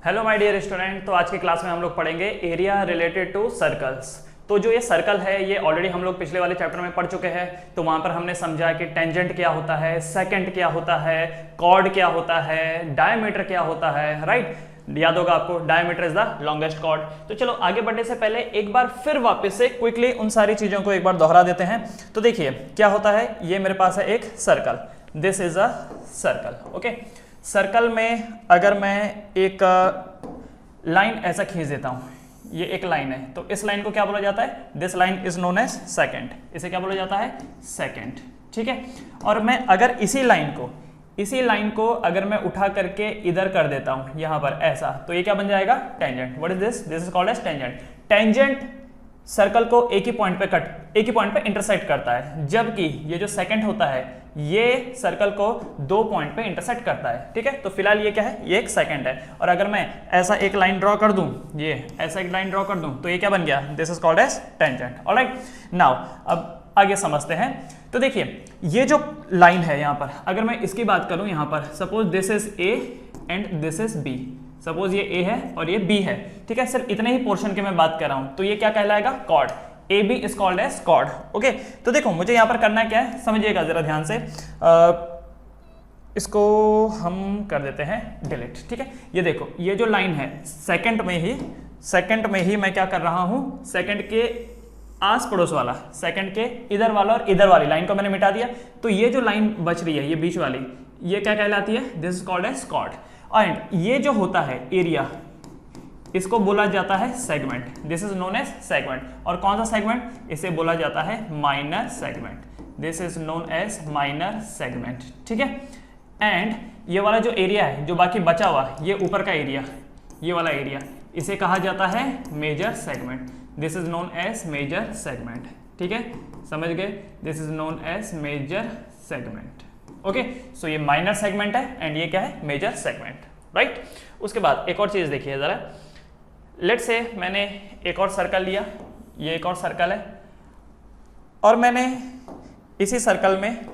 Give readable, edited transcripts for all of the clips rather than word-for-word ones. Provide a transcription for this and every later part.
Hello my dear student. तो आज की क्लास में हम लोग पढ़ेंगे एरिया रिलेटेड टू सर्कल्स। तो जो ये सर्कल है ये ऑलरेडी हम लोग पिछले वाले चैप्टर में पढ़ चुके हैं। तो वहां पर हमने समझा कि टेंजेंट क्या होता है, सेकेंट क्या होता है, कॉर्ड क्या होता है, डायमीटर क्या होता है, राइट। याद होगा आपको, diameter is the longest chord. तो चलो आगे बढ़ने से पहले एक बार फिर वापस से क्विकली उन सारी चीजों को एक बार दोहरा देते हैं। तो देखिए क्या होता है, ये मेरे पास है एक circle, this is a circle. Okay, circle में अगर मैं एक लाइन ऐसा खींच देता हूं, ये एक लाइन है, तो इस लाइन को क्या बोला जाता है, this line is known as second. इसे क्या बोला जाता है, सेकेंड, ठीक है। और मैं अगर इसी लाइन को अगर मैं उठा करके इधर कर देता हूं यहां पर ऐसा, तो ये क्या बन जाएगा, tangent. What is this, this is called as tangent. Tangent circle को एक ही पॉइंट पे इंटरसेक्ट करता है, जबकि ये जो सेकंड होता है ये सर्कल को दो पॉइंट पे इंटरसेक्ट करता है, ठीक है। तो फिलहाल ये क्या है, ये एक सेकंड है। और अगर मैं ऐसा एक लाइन ड्रॉ कर दूं, ये ऐसा एक लाइन ड्रॉ कर दूं, तो ये क्या बन गया, this is called as tangent. Alright, now अब आगे समझते हैं। तो देखिए ये जो लाइन है यहां पर, अगर मैं इसकी बात करूं यहां पर, suppose this is A and this is B. Suppose ये ए है और ये बी है, ठीक है। सिर्फ इतने ही पोर्शन की मैं बात कर रहा हूं, तो ये क्या कहलाएगा, chord. A B is called as chord. Okay, तो देखो मुझे यहां पर करना क्या है, समझिएगा जरा ध्यान से। इसको हम कर देते हैं डिलीट, ठीक है। ये देखो ये जो लाइन है, सेकंड में ही मैं क्या कर रहा हूं, सेकंड के आस पड़ोस वाला, सेकंड के इधर वाला और इधर वाली लाइन को मैंने मिटा दिया। तो ये जो लाइन बच रही है, ये बीच वाली, ये क्या कहलाती है, this is called as chord. And ये जो होता है एरिया, इसको बोला जाता है segment, this is known as segment. और कौन सा सेगमेंट, इसे बोला जाता है minor segment, this is known as minor segment, ठीक है। एंड ये वाला जो एरिया है, जो बाकी बचा हुआ, ये ऊपर का एरिया, ये वाला एरिया, इसे कहा जाता है major segment, this is known as major segment, ठीक है, समझ गए। This is known as major segment. Okay, so ये माइनर सेगमेंट है एंड ये क्या है, मेजर सेगमेंट, राइट। उसके बाद एक और चीज देखिए जरा, लेट से मैंने एक और सर्कल लिया, ये एक और सर्कल है, और मैंने इसी सर्कल में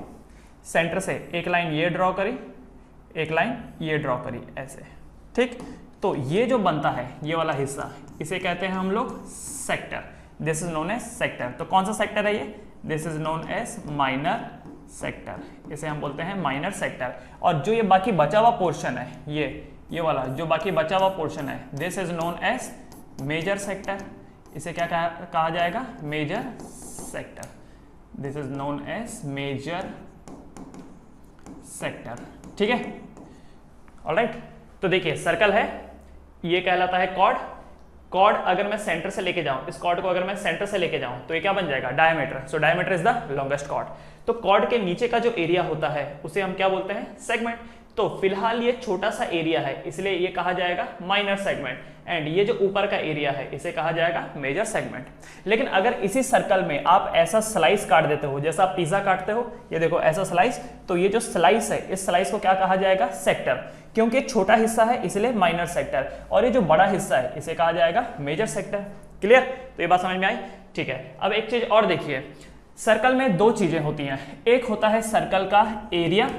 सेंटर से एक लाइन ये ड्रॉ करी, एक लाइन ये ड्रॉ करी, ऐसे, ठीक। तो ये जो बनता है ये वाला हिस्सा, इसे कहते हैं हम लोग sector, this is known as sector. तो कौन सा सेक्टर है ये, this is known as minor sector, इसे हम बोलते हैं माइनर सेक्टर। और जो ये बाकी बचा हुआ पोर्शन है, ये वाला जो बाकी बचा हुआ पोर्शन है, this is known as major sector, इसे क्या कहा जाएगा, major sector, this is known as major sector, ठीक है। ऑलराइट, तो देखिए सर्कल है, ये कहलाता है कॉर्ड। कॉर्ड अगर मैं सेंटर से लेके जाऊं, इस कॉर्ड को अगर मैं सेंटर से लेके जाऊं, तो ये क्या बन जाएगा, diameter. So diameter is the longest chord. तो कॉर्ड के नीचे का जो एरिया होता है उसे हम क्या बोलते हैं, सेगमेंट। तो फिलहाल ये छोटा सा एरिया है, इसलिए ये कहा जाएगा माइनर सेगमेंट। एंड ये जो ऊपर का एरिया है, इसे कहा जाएगा मेजर सेगमेंट। लेकिन अगर इसी सर्कल में आप ऐसा स्लाइस काट देते हो, जैसा आप पिज्जा काटते हो, ये देखो ऐसा स्लाइस, तो ये जो स्लाइस है, इस स्लाइस को क्या कहा जाएगा, सेक्टर। क्योंकि छोटा हिस्सा है इसलिए माइनर सेक्टर, और ये जो बड़ा हिस्सा है इसे कहा जाएगा मेजर सेक्टर। क्लियर, तो ये बात समझ में आई, ठीक है। अब एक चीज और देखिए, सर्कल में दो चीजें होती हैं, एक होता है सर्कल का एरिया,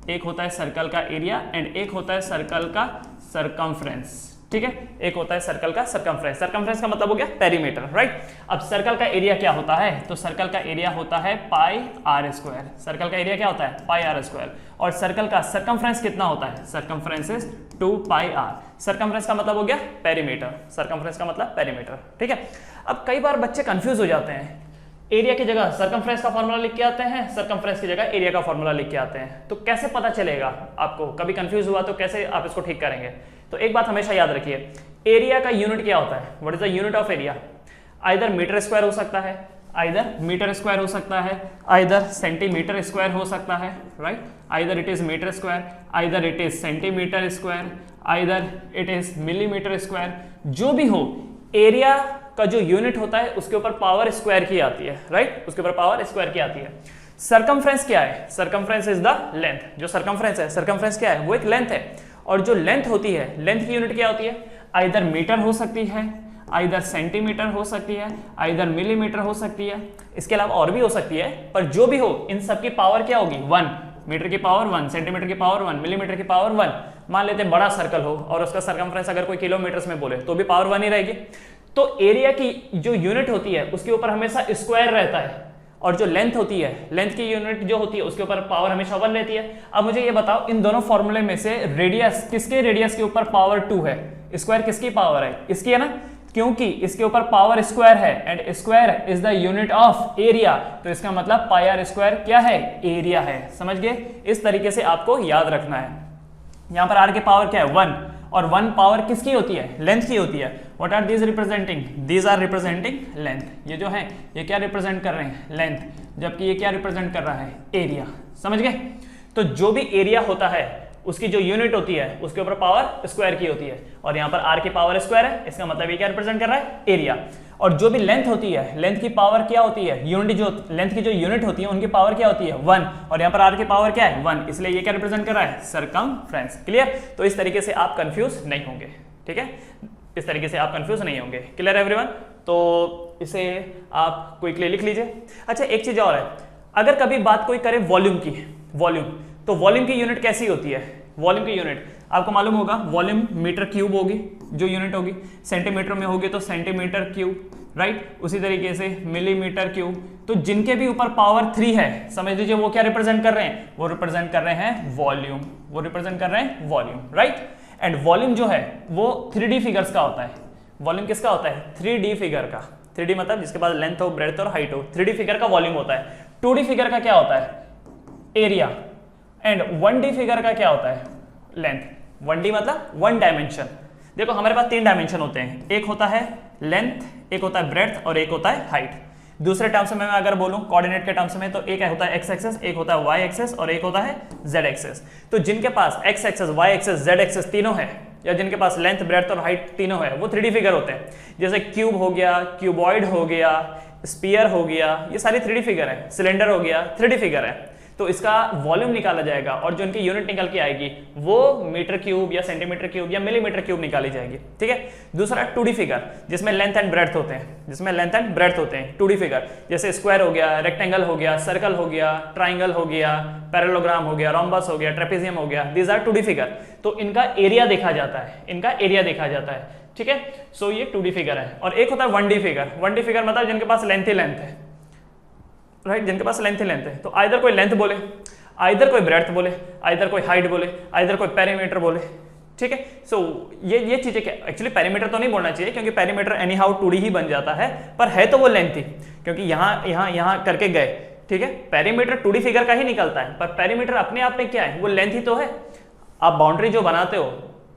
एक होता है सर्कल का एरिया, एंड एक होता है सर्कल का सरकमफ्रेंस, ठीक है। एक होता है सर्कल का सरकमफ्रेंस, सरकमफ्रेंस का मतलब हो गया पेरीमीटर, राइट। अब सर्कल का एरिया क्या होता है, तो सर्कल का एरिया होता है पाई आर स्क्वायर। सर्कल का एरिया क्या होता है, पाई आर स्क्वायर। और सर्कल का सरकमफ्रेंस कितना होता है, circumference is 2 pi R. Circumference का मतलब हो गया पेरीमीटर, सरकमफ्रेंस का मतलब पेरीमीटर, ठीक है। अब कई बार बच्चे कंफ्यूज हो जाते हैं, एरिया की जगह सरकमफ्रेंस का फॉर्मूला लिख के आते हैं, सरकमफ्रेंस की जगह एरिया का फॉर्मूला लिख के आते हैं। तो कैसे पता चलेगा आपको, कभी कंफ्यूज हुआ तो कैसे आप इसको ठीक करेंगे। तो एक बात हमेशा याद रखिए, एरिया का यूनिट क्या होता है, what is the unit of area. Either metre square हो सकता है, आइदर मीटर स्क्वायर हो सकता है, आइदर सेंटीमीटर स्क्वायर हो सकता है, right. Either it is metre square, either it is centimetre square, either it is millimetre square. जो भी हो, एरिया का जो यूनिट होता है उसके ऊपर पावर स्क्वायर की आती है, राइट, उसके ऊपर पावर स्क्वायर की आती है। सरकमफ्रेंस क्या है, सरकमफ्रेंस इज द लेंथ। जो सरकमफ्रेंस है, सरकमफ्रेंस क्या है, वो एक लेंथ है। और जो लेंथ होती है, लेंथ की यूनिट क्या होती है, आइदर मीटर हो सकती है, आइदर सेंटीमीटर हो सकती है, आइदर मिलीमीटर हो सकती है, इसके अलावा और भी हो सकती है। पर जो भी हो, इन सब की पावर क्या होगी, 1। मीटर की पावर 1, सेंटीमीटर की पावर 1, मिलीमीटर की पावर 1, मान लेते हैं बड़ा सर्कल हो और उसका सरकमफ्रेंस अगर कोई किलोमीटर्स में बोले तो भी पावर 1 ही रहेगी। तो एरिया की जो यूनिट होती है उसके ऊपर हमेशा स्क्वायर रहता है, और जो लेंथ होती है, लेंथ की यूनिट जो होती है उसके ऊपर पावर हमेशा 1 रहती है। अब मुझे ये बताओ इन दोनों फॉर्मूले में से रेडियस, किसके रेडियस के ऊपर पावर 2 है? स्क्वायर किसकी पावर है? इसकी है ना, क्योंकि इसके ऊपर पावर स्क्वायर है and square is the unit of area, तो इसका मतलब पाई आर स्क्वायर क्या है? एरिया है। समझ गए? इस तरीके से आपको याद रखना है। यहां पर आर की पावर क्या है? 1, और 1 पावर किसकी होती है? लेंथ की होती है। What are these representing? These are representing length. ये जो है ये क्या रिप्रेजेंट कर रहे हैं? लेंथ, जबकि ये क्या रिप्रेजेंट कर रहा है? एरिया। समझ गए? तो जो भी एरिया होता है उसकी जो यूनिट होती है उसके ऊपर पावर स्क्वायर की होती है, और यहाँ पर आर की पावर स्क्वायर है, इसका मतलब ये क्या रिप्रेजेंट कर रहा है? एरिया। और जो भी लेंथ होती है, लेंथ की पावर क्या होती है? यूनिट, जो लेंथ की जो यूनिट होती है उनकी पावर क्या होती है? 1, और यहाँ पर आर की पावर क्या है? 1, इसलिए ये क्या रिप्रेजेंट कर रहा है? सरकमफ्रेंस। क्लियर? तो इस तरीके से आप कंफ्यूज नहीं होंगे। ठीक है, इस तरीके से आप कंफ्यूज नहीं होंगे। Clear everyone? तो इसे आप क्विकली लिख लीजिए। अच्छा, एक चीज और है, अगर कभी बात कोई करे वॉल्यूम की, वॉल्यूम, तो वॉल्यूम की यूनिट कैसी होती है? वॉल्यूम की यूनिट आपको मालूम होगा, वॉल्यूम मीटर क्यूब होगी जो यूनिट होगी, सेंटीमीटर में होगी तो सेंटीमीटर क्यूब, राइट? उसी तरीके से मिलीमीटर क्यूब। तो जिनके भी ऊपर पावर 3 है, समझ लीजिए वो क्या रिप्रेजेंट कर रहे हैं? वो रिप्रेजेंट कर रहे हैं वॉल्यूम, वो रिप्रेजेंट कर रहे हैं वॉल्यूम, राइट? एंड वॉल्यूम जो है वो 3D फिगर्स का होता है। वॉल्यूम किसका होता है? 3D फिगर का। 3D मतलब जिसके पास लेंथ हो, ब्रेड्थ और हाइट हो, 3D फिगर का वॉल्यूम होता है। 2D फिगर का क्या होता है? एरिया। एंड 1D फिगर का क्या होता है? लेंथ। 1D मतलब 1 डायमेंशन। देखो हमारे पास 3 डायमेंशन होते हैं, एक होता है लेंथ, एक होता है ब्रेड्थ और एक होता है हाइट। दूसरे टर्म्स में मैं अगर बोलूं कोऑर्डिनेट के टर्म्स में, तो एक होता है एक्स एक्सेस, एक होता है वाई एक्सेस और एक होता है जेड एक्सेस। तो जिनके पास X axis, Y axis, Z axis तीनों है, या जिनके पास लेंथ, ब्रेड्थ और हाइट तीनों है, वो 3D फिगर होते हैं। जैसे क्यूब हो गया, क्यूबॉइड हो गया, स्पीयर हो गया, ये सारी 3D फिगर है। सिलेंडर हो गया, 3D फिगर है। तो इसका वॉल्यूम निकाला जाएगा और जो इनकी यूनिट निकल के आएगी वो मीटर क्यूब या सेंटीमीटर क्यूब या मिलीमीटर क्यूब निकाली जाएगी। ठीक है। दूसरा 2D फिगर, जिसमें लेंथ एंड ब्रेड्थ होते हैं, जिसमें लेंथ एंड ब्रेड्थ होते हैं 2D फिगर, जैसे स्क्वायर हो गया, रेक्टेंगल हो गया, सर्कल हो गया, ट्राइंगल हो गया, पैरेललोग्राम हो गया, रोम्बस हो गया, ट्रेपेजियम हो गया, दीज आर 2D फिगर। तो इनका एरिया देखा जाता है, इनका एरिया देखा जाता है। ठीक है, सो ये 2D फिगर है। और एक होता है 1D फिगर। 1D फिगर मतलब जिनके पास लेंथ ही लेंथ है, राइट, जिनके पास लेंथ ही लेंथ है। तो आइदर कोई लेंथ बोले, आइदर कोई ब्रेड्थ बोले, आइदर कोई हाइट बोले, आइदर कोई पेरीमीटर बोले। ठीक है, सो ये चीजें क्या, एक्चुअली पेरीमीटर तो नहीं बोलना चाहिए क्योंकि पेरीमीटर एनी हाउ 2D ही बन जाता है, पर है तो वो लेंथ ही, क्योंकि यहाँ करके गए। ठीक है, पेरीमीटर 2D फिगर का ही निकलता है, पर पेरीमीटर अपने आप में क्या है, वो लेंथ ही तो है। आप बाउंड्री जो बनाते हो,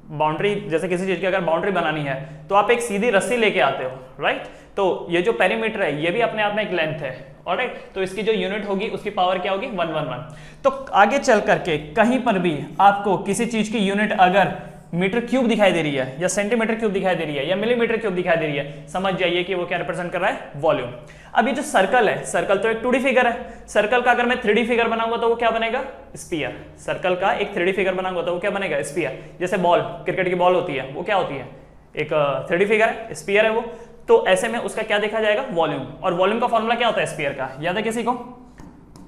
बाउंड्री जैसे किसी चीज की अगर बाउंड्री बनानी है तो आप एक सीधी रस्सी लेके आते हो, राइट। तो ये जो पेरीमीटर है ये भी अपने आप में एक लेंथ है, ऑलराइट। तो इसकी जो यूनिट होगी उसकी पावर क्या होगी, 111। तो आगे चल करके कहीं पर भी आपको किसी चीज की यूनिट अगर मीटर क्यूब दिखाई दे रही है या सेंटीमीटर क्यूब दिखाई दे रही है या मिलीमीटर क्यूब दिखाई दे रही है, समझ जाइए कि वो क्या रिप्रेजेंट कर रहा है, वॉल्यूम। अब ये जो सर्कल है, सर्कल तो एक 2D फिगर है। सर्कल का अगर मैं 3D फिगर बनाऊंगा तो वो क्या बनेगा, स्फीयर। सर्कल का एक 3D फिगर बनाऊंगा तो वो क्या बनेगा, स्फीयर। जैसे बॉल, क्रिकेट की बॉल होती है, वो क्या होती है, एक 3D फिगर है, स्फीयर है वो। तो ऐसे में उसका क्या देखा जाएगा, वॉल्यूम। और वॉल्यूम का फॉर्मूला क्या होता है स्फीयर का, याद है किसी को?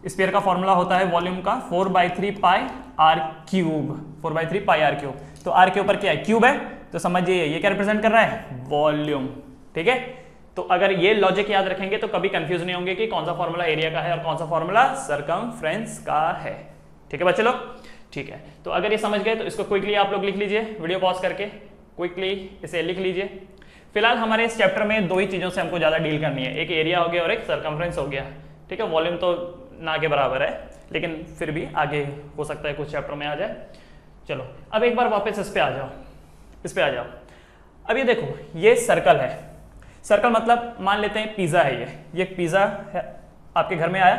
स्फीयर का फॉर्मूला होता है वॉल्यूम का 4/3 pi r cube, 4/3 pi r cube. तो आर के ऊपर क्या है, क्यूब है, तो समझिए ये क्या रिप्रेजेंट कर रहा है, वॉल्यूम। ठीक है, तो अगर ये लॉजिक याद रखेंगे तो कभी कंफ्यूज नहीं होंगे कि कौन सा फॉर्मूला एरिया का है और कौन सा फॉर्मूला सरकमफ्रेंस का है। ठीक है बच्चे लोग, ठीक है। तो अगर ये समझ गए तो इसको क्विकली आप लोग लिख लीजिए, वीडियो पॉज करके क्विकली इसे लिख लीजिए। फिलहाल हमारे इस चैप्टर में दो ही चीजों से हमको ज्यादा डील करनी है, एक एरिया हो गया और एक सरकमफ्रेंस हो गया। ठीक है, वॉल्यूम तो ना के बराबर है, लेकिन फिर भी आगे हो सकता है कुछ चैप्टर में आ जाए। चलो अब एक बार वापस इस पे आ जाओ, इस पे आ जाओ। अब ये देखो, ये सर्कल है। सर्कल मतलब मान लेते हैं पिज्जा है, ये पिज्जा है, आपके घर में आया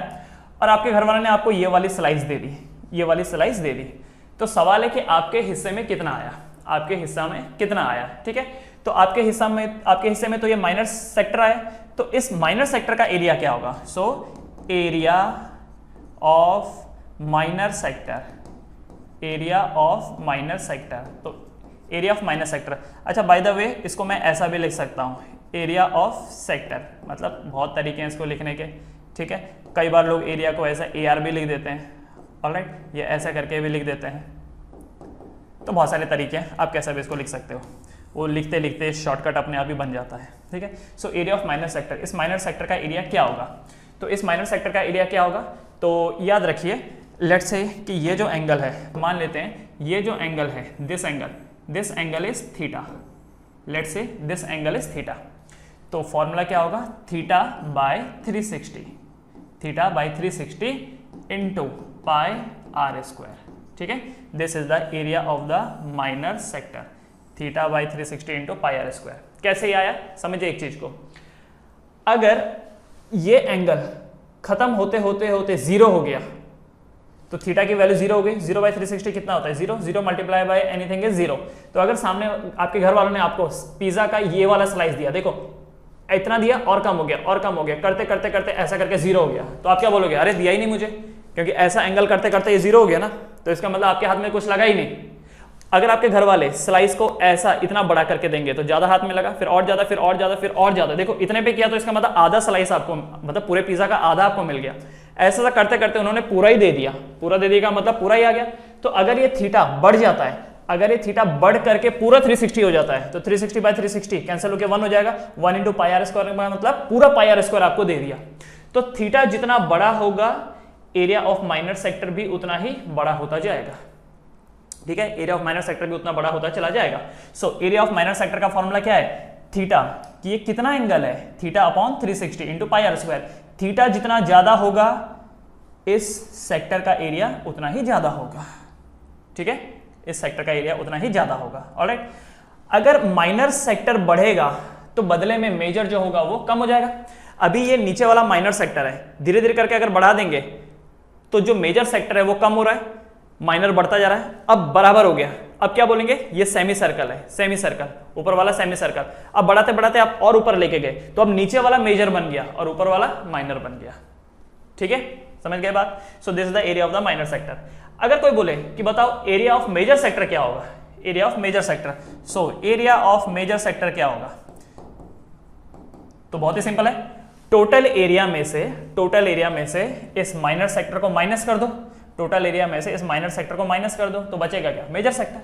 और आपके घर वाले ने आपको ये वाली स्लाइस दे दी, ये वाली स्लाइस दे दी। तो सवाल है कि आपके हिस्से में कितना आया, आपके हिस्सा में कितना आया। ठीक है, तो आपके हिस्से में तो ये माइनर सेक्टर आया, तो इस माइनर सेक्टर का एरिया क्या होगा, सो area of minor sector, area of minor sector. तो एरिया ऑफ माइनर सेक्टर, अच्छा बाय द वे इसको मैं ऐसा भी लिख सकता हूं, एरिया ऑफ सेक्टर। मतलब बहुत तरीके हैं इसको लिखने के। ठीक है, कई बार लोग एरिया को ऐसा AR भी लिख देते हैं, ऑलराइट, ये ऐसा करके भी लिख देते हैं। तो बहुत सारे तरीके हैं, आप कैसा भी इसको लिख सकते हो, वो लिखते लिखते शॉर्टकट अपने आप ही बन जाता है, ठीक है। So area of minor sector, इस माइनर सेक्टर का एरिया क्या होगा? तो इस माइनर सेक्टर का एरिया क्या होगा? तो याद रखिए, लेट्स से कि ये जो एंगल है, मान लेते हैं ये जो एंगल है, this angle is theta, let's say this angle is theta. तो फॉर्मूला क्या होगा? Theta by 360, theta by 360 into pi are square, ठीक है। This is the area of the minor sector, theta by 360 into pi are square. कैसे ही आया समझिए एक चीज को, अगर ये एंगल खत्म होते होते होते जीरो हो गया तो थीटा की वैल्यू जीरो हो गई। 0 बाई 360 कितना होता है? 0, 0 मल्टीप्लाई बाय एनीथिंग इज 0। तो अगर सामने आपके घर वालों ने आपको पिज्जा का ये वाला स्लाइस दिया, देखो इतना दिया और कम हो गया और कम हो गया, करते करते करते ऐसा करके जीरो हो गया, तो आप क्या बोलोगे? अरे दिया ही नहीं मुझे, क्योंकि ऐसा एंगल करते करते ये जीरो हो गया ना, तो इसका मतलब आपके हाथ में कुछ लगा ही नहीं। अगर आपके घर वाले स्लाइस को ऐसा इतना बड़ा करके देंगे तो ज्यादा हाथ में लगा, फिर और ज्यादा, फिर और ज्यादा, फिर और ज्यादा, देखो इतने पे किया तो इसका मतलब आधा स्लाइस आपको, मतलब पूरे पिज्जा का आधा आपको मिल गया। ऐसा करते करते उन्होंने पूरा ही दे दिया, पूरा दे दिया का मतलब पूरा ही आ गया। तो अगर ये थीटा बढ़ जाता है, अगर ये थीटा बढ़ करके पूरा 360 हो जाता है, तो 360 बाय 360 कैंसिल होकर 1 हो जाएगा, 1 इंटू पाई आर स्क्वायर का मतलब पूरा पाई आर स्क्वायर आपको दे दिया। तो थीटा जितना बड़ा होगा एरिया ऑफ माइनर सेक्टर भी उतना ही बड़ा होता जाएगा, ठीक है। एरिया ऑफ माइनर सेक्टर भी उतना बड़ा होता चला जाएगा। So area of minor sector का फॉर्मूला क्या है? थीटा, कि ये कितना एंगल है? Theta upon 360 into pi are square. Theta जितना ज्यादा होगा इस सेक्टर का एरिया उतना ही ज्यादा होगा, ठीक है, इस सेक्टर का एरिया उतना ही ज्यादा होगा। ऑलराइट, अगर माइनर सेक्टर बढ़ेगा तो बदले में मेजर जो होगा वो कम हो जाएगा। अभी ये नीचे वाला माइनर सेक्टर है, धीरे धीरे करके अगर बढ़ा देंगे तो जो मेजर सेक्टर है वो कम हो रहा है, माइनर बढ़ता जा रहा है, अब बराबर हो गया। अब क्या बोलेंगे? ये सेमी सर्कल है, सेमी सर्कल, ऊपर वाला सेमी सर्कल। अब बढ़ाते बढ़ाते आप और ऊपर लेके गए तो अब नीचे वाला मेजर बन गया और ऊपर वाला माइनर बन गया, ठीक है, समझ गए बात। सो this is the area of the minor sector. अगर कोई बोले कि बताओ एरिया ऑफ मेजर सेक्टर क्या होगा? Area of major sector, so area of major sector क्या होगा? तो बहुत ही सिंपल है, टोटल एरिया में से इस माइनर सेक्टर को माइनस कर दो, टोटल एरिया में से इस माइनर सेक्टर को माइनस कर दो, तो बचेगा क्या? मेजर सेक्टर,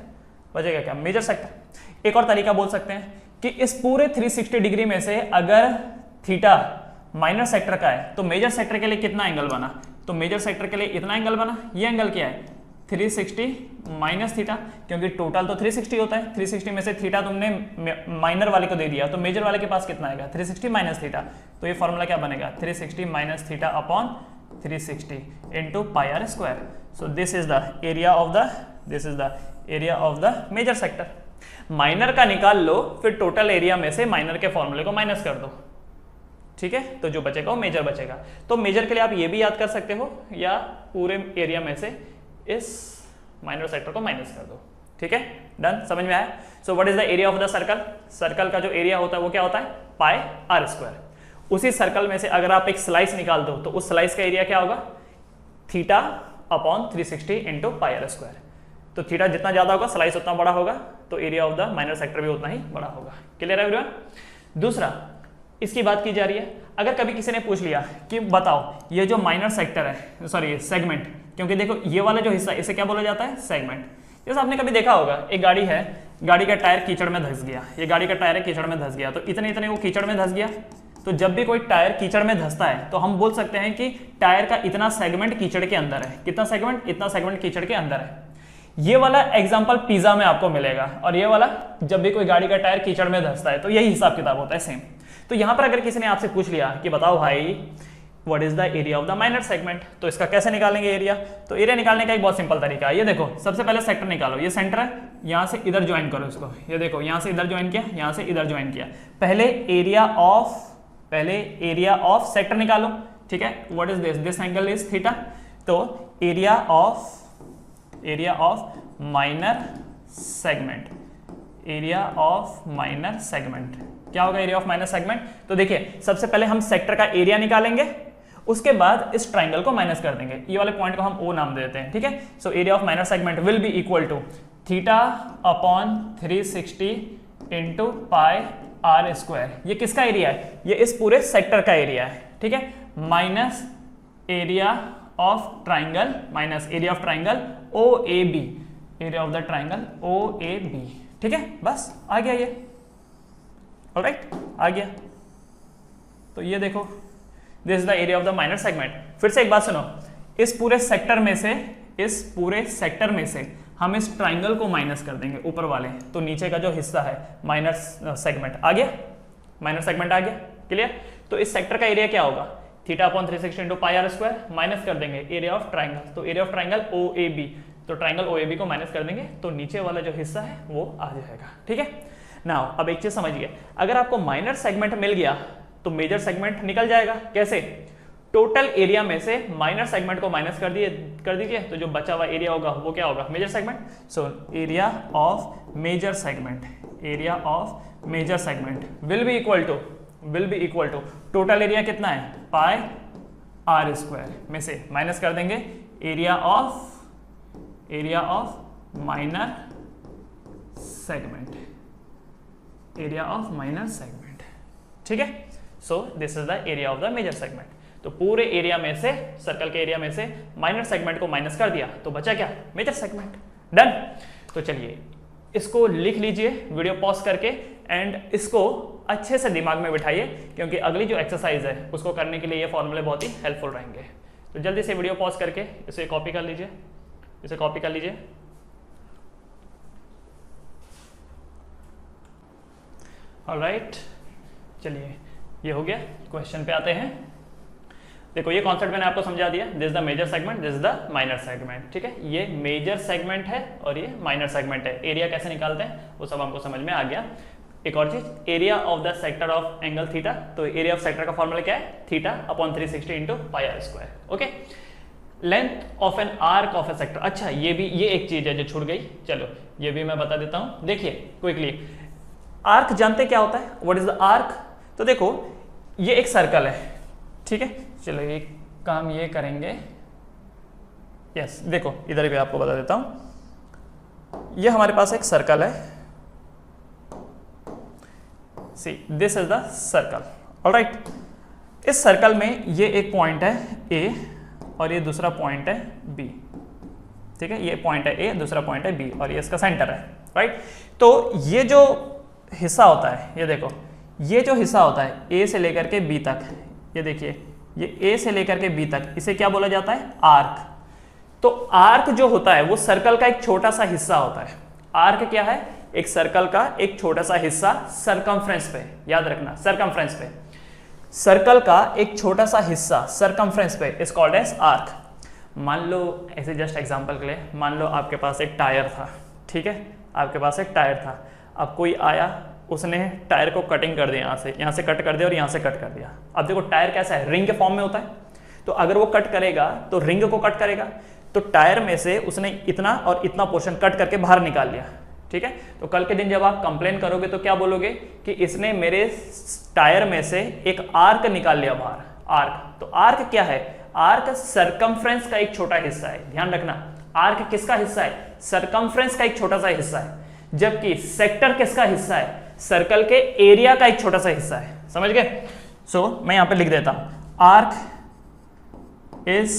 बचेगा क्या? Major sector. एक और तरीका बोल सकते हैं कि इस पूरे 360 डिग्री में से अगर थीटा माइनर सेक्टर का है तो मेजर सेक्टर के लिए कितना एंगल बना? तो मेजर सेक्टर के लिए इतना एंगल बना। ये एंगल क्या है? 360 माइनस थीटा, क्योंकि टोटल तो 360 होता है, 360 में से थीटा तुमने माइनर वाले को दे दिया, तो मेजर वाले के पास कितना आएगा? 360 माइनस थीटा। तो ये फॉर्मूला क्या बनेगा? 360 minus theta upon 360 into pi are square. So this is the area of the major sector. Minor का निकाल लो, फिर टोटल एरिया में से माइनर के फॉर्मूले को माइनस कर दो, ठीक है, तो जो बचेगा वो मेजर बचेगा। तो मेजर के लिए आप ये भी याद कर सकते हो, या पूरे एरिया में से इस माइनर सेक्टर को माइनस कर दो, ठीक है, डन, समझ में आया। सो what is the area of the circle? Circle का जो एरिया होता है वो क्या होता है? Pi are square. उसी सर्कल में से अगर आप एक स्लाइस निकाल दो तो उस स्लाइस का एरिया क्या होगा? Theta upon 360 into pi are square. तो थीटा जितना ज्यादा होगा स्लाइस उतना बड़ा होगा, तो area of the minor sector भी उतना ही बड़ा होगा। क्लियर है एवरीवन? दूसरा, इसकी बात की जा रही है, अगर कभी किसी ने पूछ लिया कि बताओ ये जो माइनर सेक्टर है, सॉरी सेगमेंट, क्योंकि देखो ये वाला जो हिस्सा इसे क्या बोला जाता है? सेगमेंट। जैसे आपने कभी देखा होगा, एक गाड़ी है, गाड़ी का टायर कीचड़ में धंस गया, ये गाड़ी का टायर है कीचड़ में धंस गया, तो इतने इतने वो कीचड़ में धंस गया। तो जब भी कोई टायर कीचड़ में धंसता है तो हम बोल सकते हैं कि टायर का इतना सेगमेंट कीचड़ के अंदर है। कितना सेगमेंट? इतना सेगमेंट कीचड़ के अंदर है। ये वाला एग्जांपल पिज्जा में आपको मिलेगा, और ये वाला जब भी कोई गाड़ी का टायर कीचड़ में धंसता है, तो यही हिसाब किताब होता है सेम। तो यहां पर अगर किसी ने आपसे पूछ लिया कि बताओ भाई what is the area of the minor segment, तो इसका कैसे निकालेंगे एरिया? तो एरिया निकालने का एक बहुत सिंपल तरीका है। ये देखो, सबसे पहले सेक्टर निकालो, ये सेंटर है, यहां से इधर ज्वाइन करो इसको, ये देखो यहां से इधर ज्वाइन किया, यहां से इधर ज्वाइन किया। पहले एरिया ऑफ सेक्टर निकालो, ठीक है। What is this? This angle is theta. तो area of minor segment, area of minor segment क्या होगा? Area of minor segment. तो देखिए, सबसे पहले हम सेक्टर का एरिया निकालेंगे, उसके बाद इस ट्राइंगल को माइनस कर देंगे, ये वाले पॉइंट को हम ओ नाम देते हैं, ठीक है। So area of minor segment will be equal to theta upon 360 into pi are square. ये किसका एरिया है? ये इस पूरे सेक्टर का एरिया है, ठीक है, minus area of triangle O A B, area of the triangle O A B. ठीक है, बस आ गया ये। ऑलराइट, आ गया। तो ये देखो, this is the area of the minor segment. फिर से एक बात सुनो, इस पूरे सेक्टर में से हम इस ट्राइंगल को माइनस कर देंगे ऊपर वाले, तो नीचे का जो हिस्सा है माइनर सेगमेंट आ गया, माइनर सेगमेंट आ गया। क्लियर? तो इस सेक्टर का एरिया क्या होगा, theta upon 360 into pi are square, minus कर देंगे एरिया ऑफ ट्राइंगल, तो area of triangle O A B, तो ट्राइंगल ओ ए बी को माइनस कर देंगे तो नीचे वाला जो हिस्सा है वो आ जाएगा। ठीक है, नाउ अब एक चीज समझिए, अगर आपको माइनर सेगमेंट मिल गया तो मेजर सेगमेंट निकल जाएगा। कैसे? टोटल एरिया में से माइनर सेगमेंट को माइनस कर दीजिए तो जो बचा हुआ एरिया होगा वो क्या होगा, major segment. So area of major segment, area of major segment will be equal to total area कितना है, पाई आर स्क्वायर में से माइनस कर देंगे area of minor segment, area of minor segment. ठीक है, so this is the area of the major segment. तो पूरे एरिया में से, सर्कल के एरिया में से माइनर सेगमेंट को माइनस कर दिया तो बचा क्या, मेजर सेगमेंट। डन। तो चलिए इसको लिख लीजिए वीडियो पॉज करके एंड इसको अच्छे से दिमाग में बिठाइए, क्योंकि अगली जो एक्सरसाइज है उसको करने के लिए ये फॉर्मूले बहुत ही हेल्पफुल रहेंगे। तो जल्दी से वीडियो पॉज करके इसे कॉपी कर लीजिए, इसे कॉपी कर लीजिए। ऑलराइट, चलिए ये हो गया। क्वेश्चन पे आते हैं। देखो ये कॉन्सेप्ट मैंने आपको समझा दिया, this the major segment, this the minor segment. ठीक है, ये मेजर सेगमेंट है और ये माइनर सेगमेंट है। एरिया कैसे निकालते हैं वो सब हमको समझ में आ गया। एक और चीज, area of the sector of angle theta, तो एरिया ऑफ सेक्टर का फॉर्मूला क्या है, theta upon 360 into pi are square. Okay, length of an arc of a sector. अच्छा, ये एक चीज है जो छूट गई, चलो ये भी मैं बता देता हूं। देखिए क्विकली, आर्क जानते क्या होता है, व्हाट इज द आर्क। तो देखो ये एक सर्कल है, ठीक है। चलो एक काम ये करेंगे, यस देखो इधर भी आपको बता देता हूं। ये हमारे पास एक सर्कल है, see this is the circle. Alright, इस सर्कल में ये एक पॉइंट है ए और ये दूसरा पॉइंट है बी। ठीक है, ये पॉइंट है ए, दूसरा पॉइंट है बी और ये इसका सेंटर है। राइट, तो ये जो हिस्सा होता है, ये देखो ये जो हिस्सा होता है ए से लेकर के बी तक, ये देखिए ये ए से लेकर के बी तक, इसे क्या बोला जाता है, आर्क। तो आर्क जो होता है वो सर्कल का एक छोटा सा हिस्सा होता है। आर्क क्या है, एक सर्कल का एक छोटा सा हिस्सा सरकमफ्रेंस पे, याद रखना सरकमफ्रेंस पे, सर्कल का एक छोटा सा हिस्सा सरकमफ्रेंस पे इज कॉल्ड एज आर्क। मान लो ऐसे जस्ट एग्जांपल के लिए, मान लो आपके पास एक टायर था, ठीक है, आपके पास एक टायर था। अब कोई आया, उसने टायर को कटिंग कर दिया, यहाँ से कट कर दिया और यहाँ से कट कर दिया। अब देखो टायर कैसा है, रिंग के फॉर्म में होता है, तो अगर वो कट करेगा तो रिंग को कट करेगा, तो टायर में से उसने इतना और इतना पोर्शन कट करके बाहर निकाल लिया। ठीक है, तो कल के दिन जब आप कंप्लेन करोगे तो क्या बोलोगे कि इसने मेरे टायर में से एक आर्क निकाल लिया बाहर। आर्क, तो आर्क क्या है, आर्क सरकमफ्रेंस का एक छोटा हिस्सा है। ध्यान रखना, आर्क किसका हिस्सा है, सरकमफ्रेंस का एक छोटा सा हिस्सा है, जबकि सेक्टर किसका हिस्सा है, सर्कल के एरिया का एक छोटा सा हिस्सा है। समझ गए। सो मैं यहां पे लिख देता हूं, arc is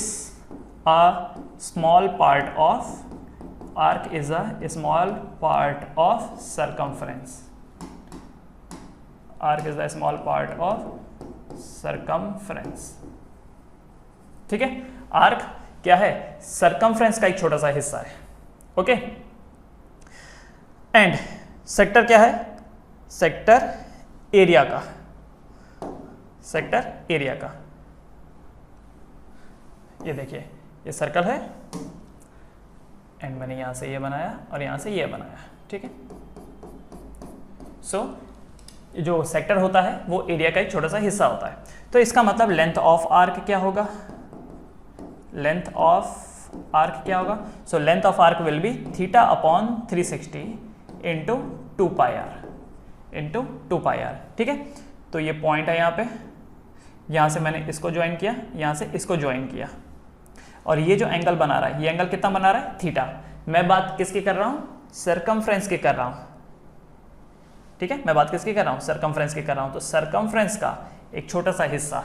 a small part of, arc is a small part of circumference, arc is the small part of circumference. ठीक है, आर्क क्या है, सरकमफ्रेंस का एक छोटा सा हिस्सा है। ओके, एंड सेक्टर क्या है, सेक्टर एरिया का, सेक्टर एरिया का। ये देखिए ये सर्कल है एंड मैंने यहां से ये बनाया और यहां से ये बनाया। ठीक है, सो जो सेक्टर होता है वो एरिया का एक छोटा सा हिस्सा होता है। तो इसका मतलब लेंथ ऑफ आर्क क्या होगा, लेंथ ऑफ आर्क क्या होगा, so length of arc will be theta upon 360 into 2 pi r into 2 pi r. ठीक है, तो ये पॉइंट है यहाँ पे, यहाँ से मैंने इसको ज्वाइन किया, यहाँ से इसको ज्वाइन किया, और ये जो एंगल बना रहा है, ये एंगल कितना बना रहा है, थीटा। मैं बात किसकी कर रहा हूँ, सरकमफ्रेंस की कर रहा हूँ। ठीक है, मैं बात किसकी कर रहा हूँ, सरकमफ्रेंस की कर रहा हूँ। तो सरकमफ्रेंस का एक छोटा सा हिस्सा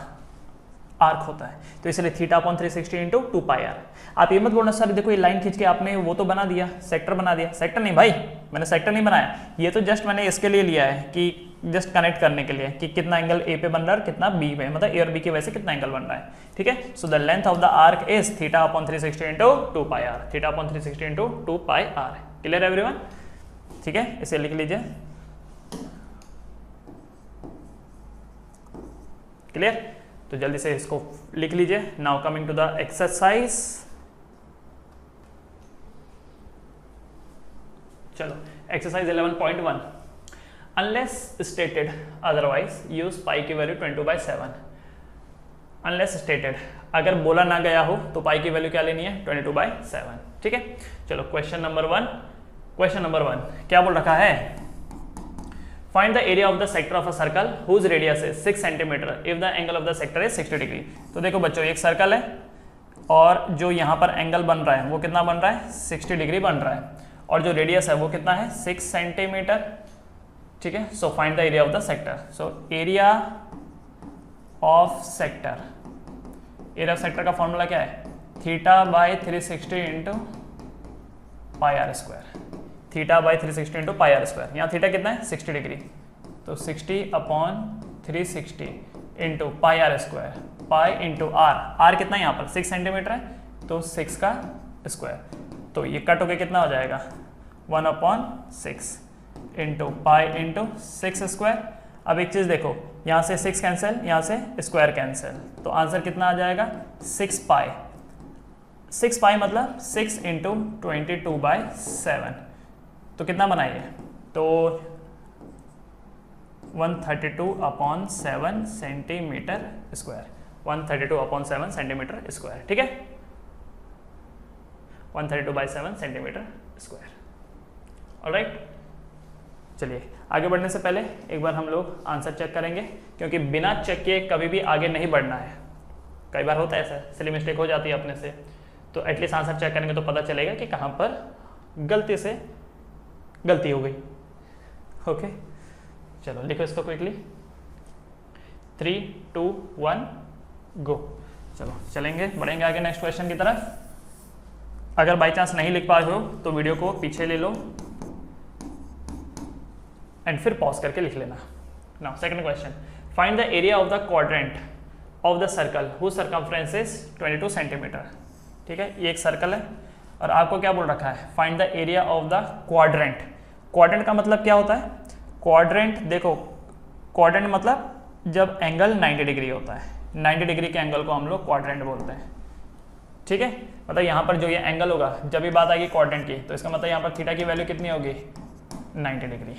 आर्क होता है, तो इसलिए theta upon 360 into 2 pi r. आप ये मत बोलना सर देखो ये लाइन खींच के आपने वो तो बना दिया, सेक्टर बना दिया। सेक्टर नहीं भाई, मैंने सेक्टर नहीं बनाया, ये तो जस्ट मैंने इसके लिए लिया है कि जस्ट कनेक्ट करने के लिए कि कितना एंगल ए पे बन रहा है और कितना बी पे, मतलब ए और बी की वजह से कितना एंगल बन रहा है, ठीक है। So the length of the arc is theta upon 360 into 2 pi r, theta upon 360 into 2 pi r. Clear everyone, ठीक है, इसे लिख लीजिए। क्लियर, तो जल्दी से इसको लिख लीजिए। Now coming to the exercise, चलो exercise 11.1, unless stated otherwise use pi की वैल्यू 22/7। अनलेस स्टेटेड, अगर बोला ना गया हो तो पाई की वैल्यू क्या लेनी है 22/7, ठीक है। चलो क्वेश्चन नंबर 1, क्वेश्चन नंबर 1 क्या बोल रखा है, find the area of the sector of a circle whose radius is 6 centimetre if the angle of the sector is 60 degree. तो देखो बच्चों एक सर्कल है और जो यहाँ पर एंगल बन रहा है वो कितना बन रहा है 60 डिग्री बन रहा है, और जो रेडियस है वो कितना है 6 सेंटीमीटर, ठीक है। So find the area of the sector. So area of sector, area of sector का फॉर्मूला क्या है, theta by 360 into pi are square, theta by 360 into pi are square. यहाँ थीटा कितना है 60 डिग्री, तो 60 upon 360 into pi are square, pi into r, r कितना है यहाँ पर 6 सेंटीमीटर है, तो 6 का स्क्वायर, तो ये कट होके कितना हो जाएगा 1/6 इंटू पाई इंटू 6 स्क्वायर। अब एक चीज़ देखो, यहाँ से 6 कैंसिल, यहाँ से स्क्वायर कैंसिल, तो आंसर कितना आ जाएगा 6 पाई। 6 पाई मतलब 6 इंटू 22/7, तो कितना बनाइए, तो 132/7 सेंटीमीटर स्क्वायर, 132/7 सेंटीमीटर स्क्वायर, ठीक है, 132/7 सेंटीमीटर स्क्वायर। ऑलराइट, चलिए आगे बढ़ने से पहले एक बार हम लोग आंसर चेक करेंगे, क्योंकि बिना चेक किए कभी भी आगे नहीं बढ़ना है। कई बार होता है ऐसा, सिली मिस्टेक हो जाती है अपने से, तो एटलीस्ट आंसर चेक करेंगे तो पता चलेगा कि कहाँ पर गलती हो गई। ओके, चलो लिखो इसको क्विकली, 3, 2, 1 गो। चलो चलेंगे, बढ़ेंगे आगे नेक्स्ट क्वेश्चन की तरफ। अगर बाई चांस नहीं लिख पाए हो तो वीडियो को पीछे ले लो एंड फिर पॉज करके लिख लेना। Now second question, find the area of the quadrant of the circle whose circumference is 22 centimetre. ठीक है, ये एक सर्कल है और आपको क्या बोल रखा है, find the area of the quadrant. Quadrant का मतलब क्या होता है, क्वाड्रेंट देखो, क्वाड्रेंट मतलब जब एंगल 90 डिग्री होता है, 90 डिग्री के एंगल को हम लोग क्वाड्रेंट बोलते हैं। ठीक है, मतलब यहाँ पर जो ये एंगल होगा, जब भी बात आएगी क्वाड्रेंट की, तो इसका मतलब यहाँ पर थीटा की वैल्यू कितनी होगी 90 डिग्री।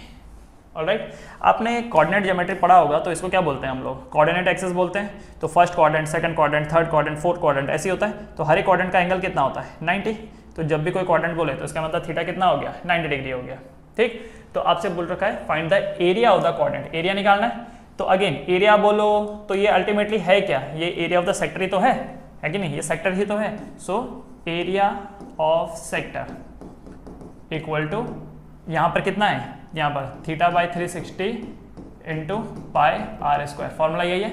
ऑलराइट, आपने कोऑर्डिनेट ज्योमेट्री पढ़ा होगा, तो इसको क्या बोलते हैं हम लोग, कोऑर्डिनेट एक्सिस बोलते हैं। तो first quadrant, second quadrant, third quadrant, fourth quadrant ऐसे होता है। तो हर एक क्वाड्रेंट का एंगल कितना होता है 90। तो जब भी कोई क्वाड्रेंट बोले तो इसका मतलब थीटा कितना हो गया 90 डिग्री हो गया। ठीक, तो आपसे बोल रखा है find the area of the quadrant, area निकालना है। तो अगेन एरिया बोलो तो ये अल्टीमेटली है क्या, ये एरिया ऑफ द सेक्टर ही तो है कि नहीं, ये सेक्टर ही तो है। So area of sector equal to यहाँ पर कितना है, यहाँ पर theta by 360 into pi are square. Formula यही है,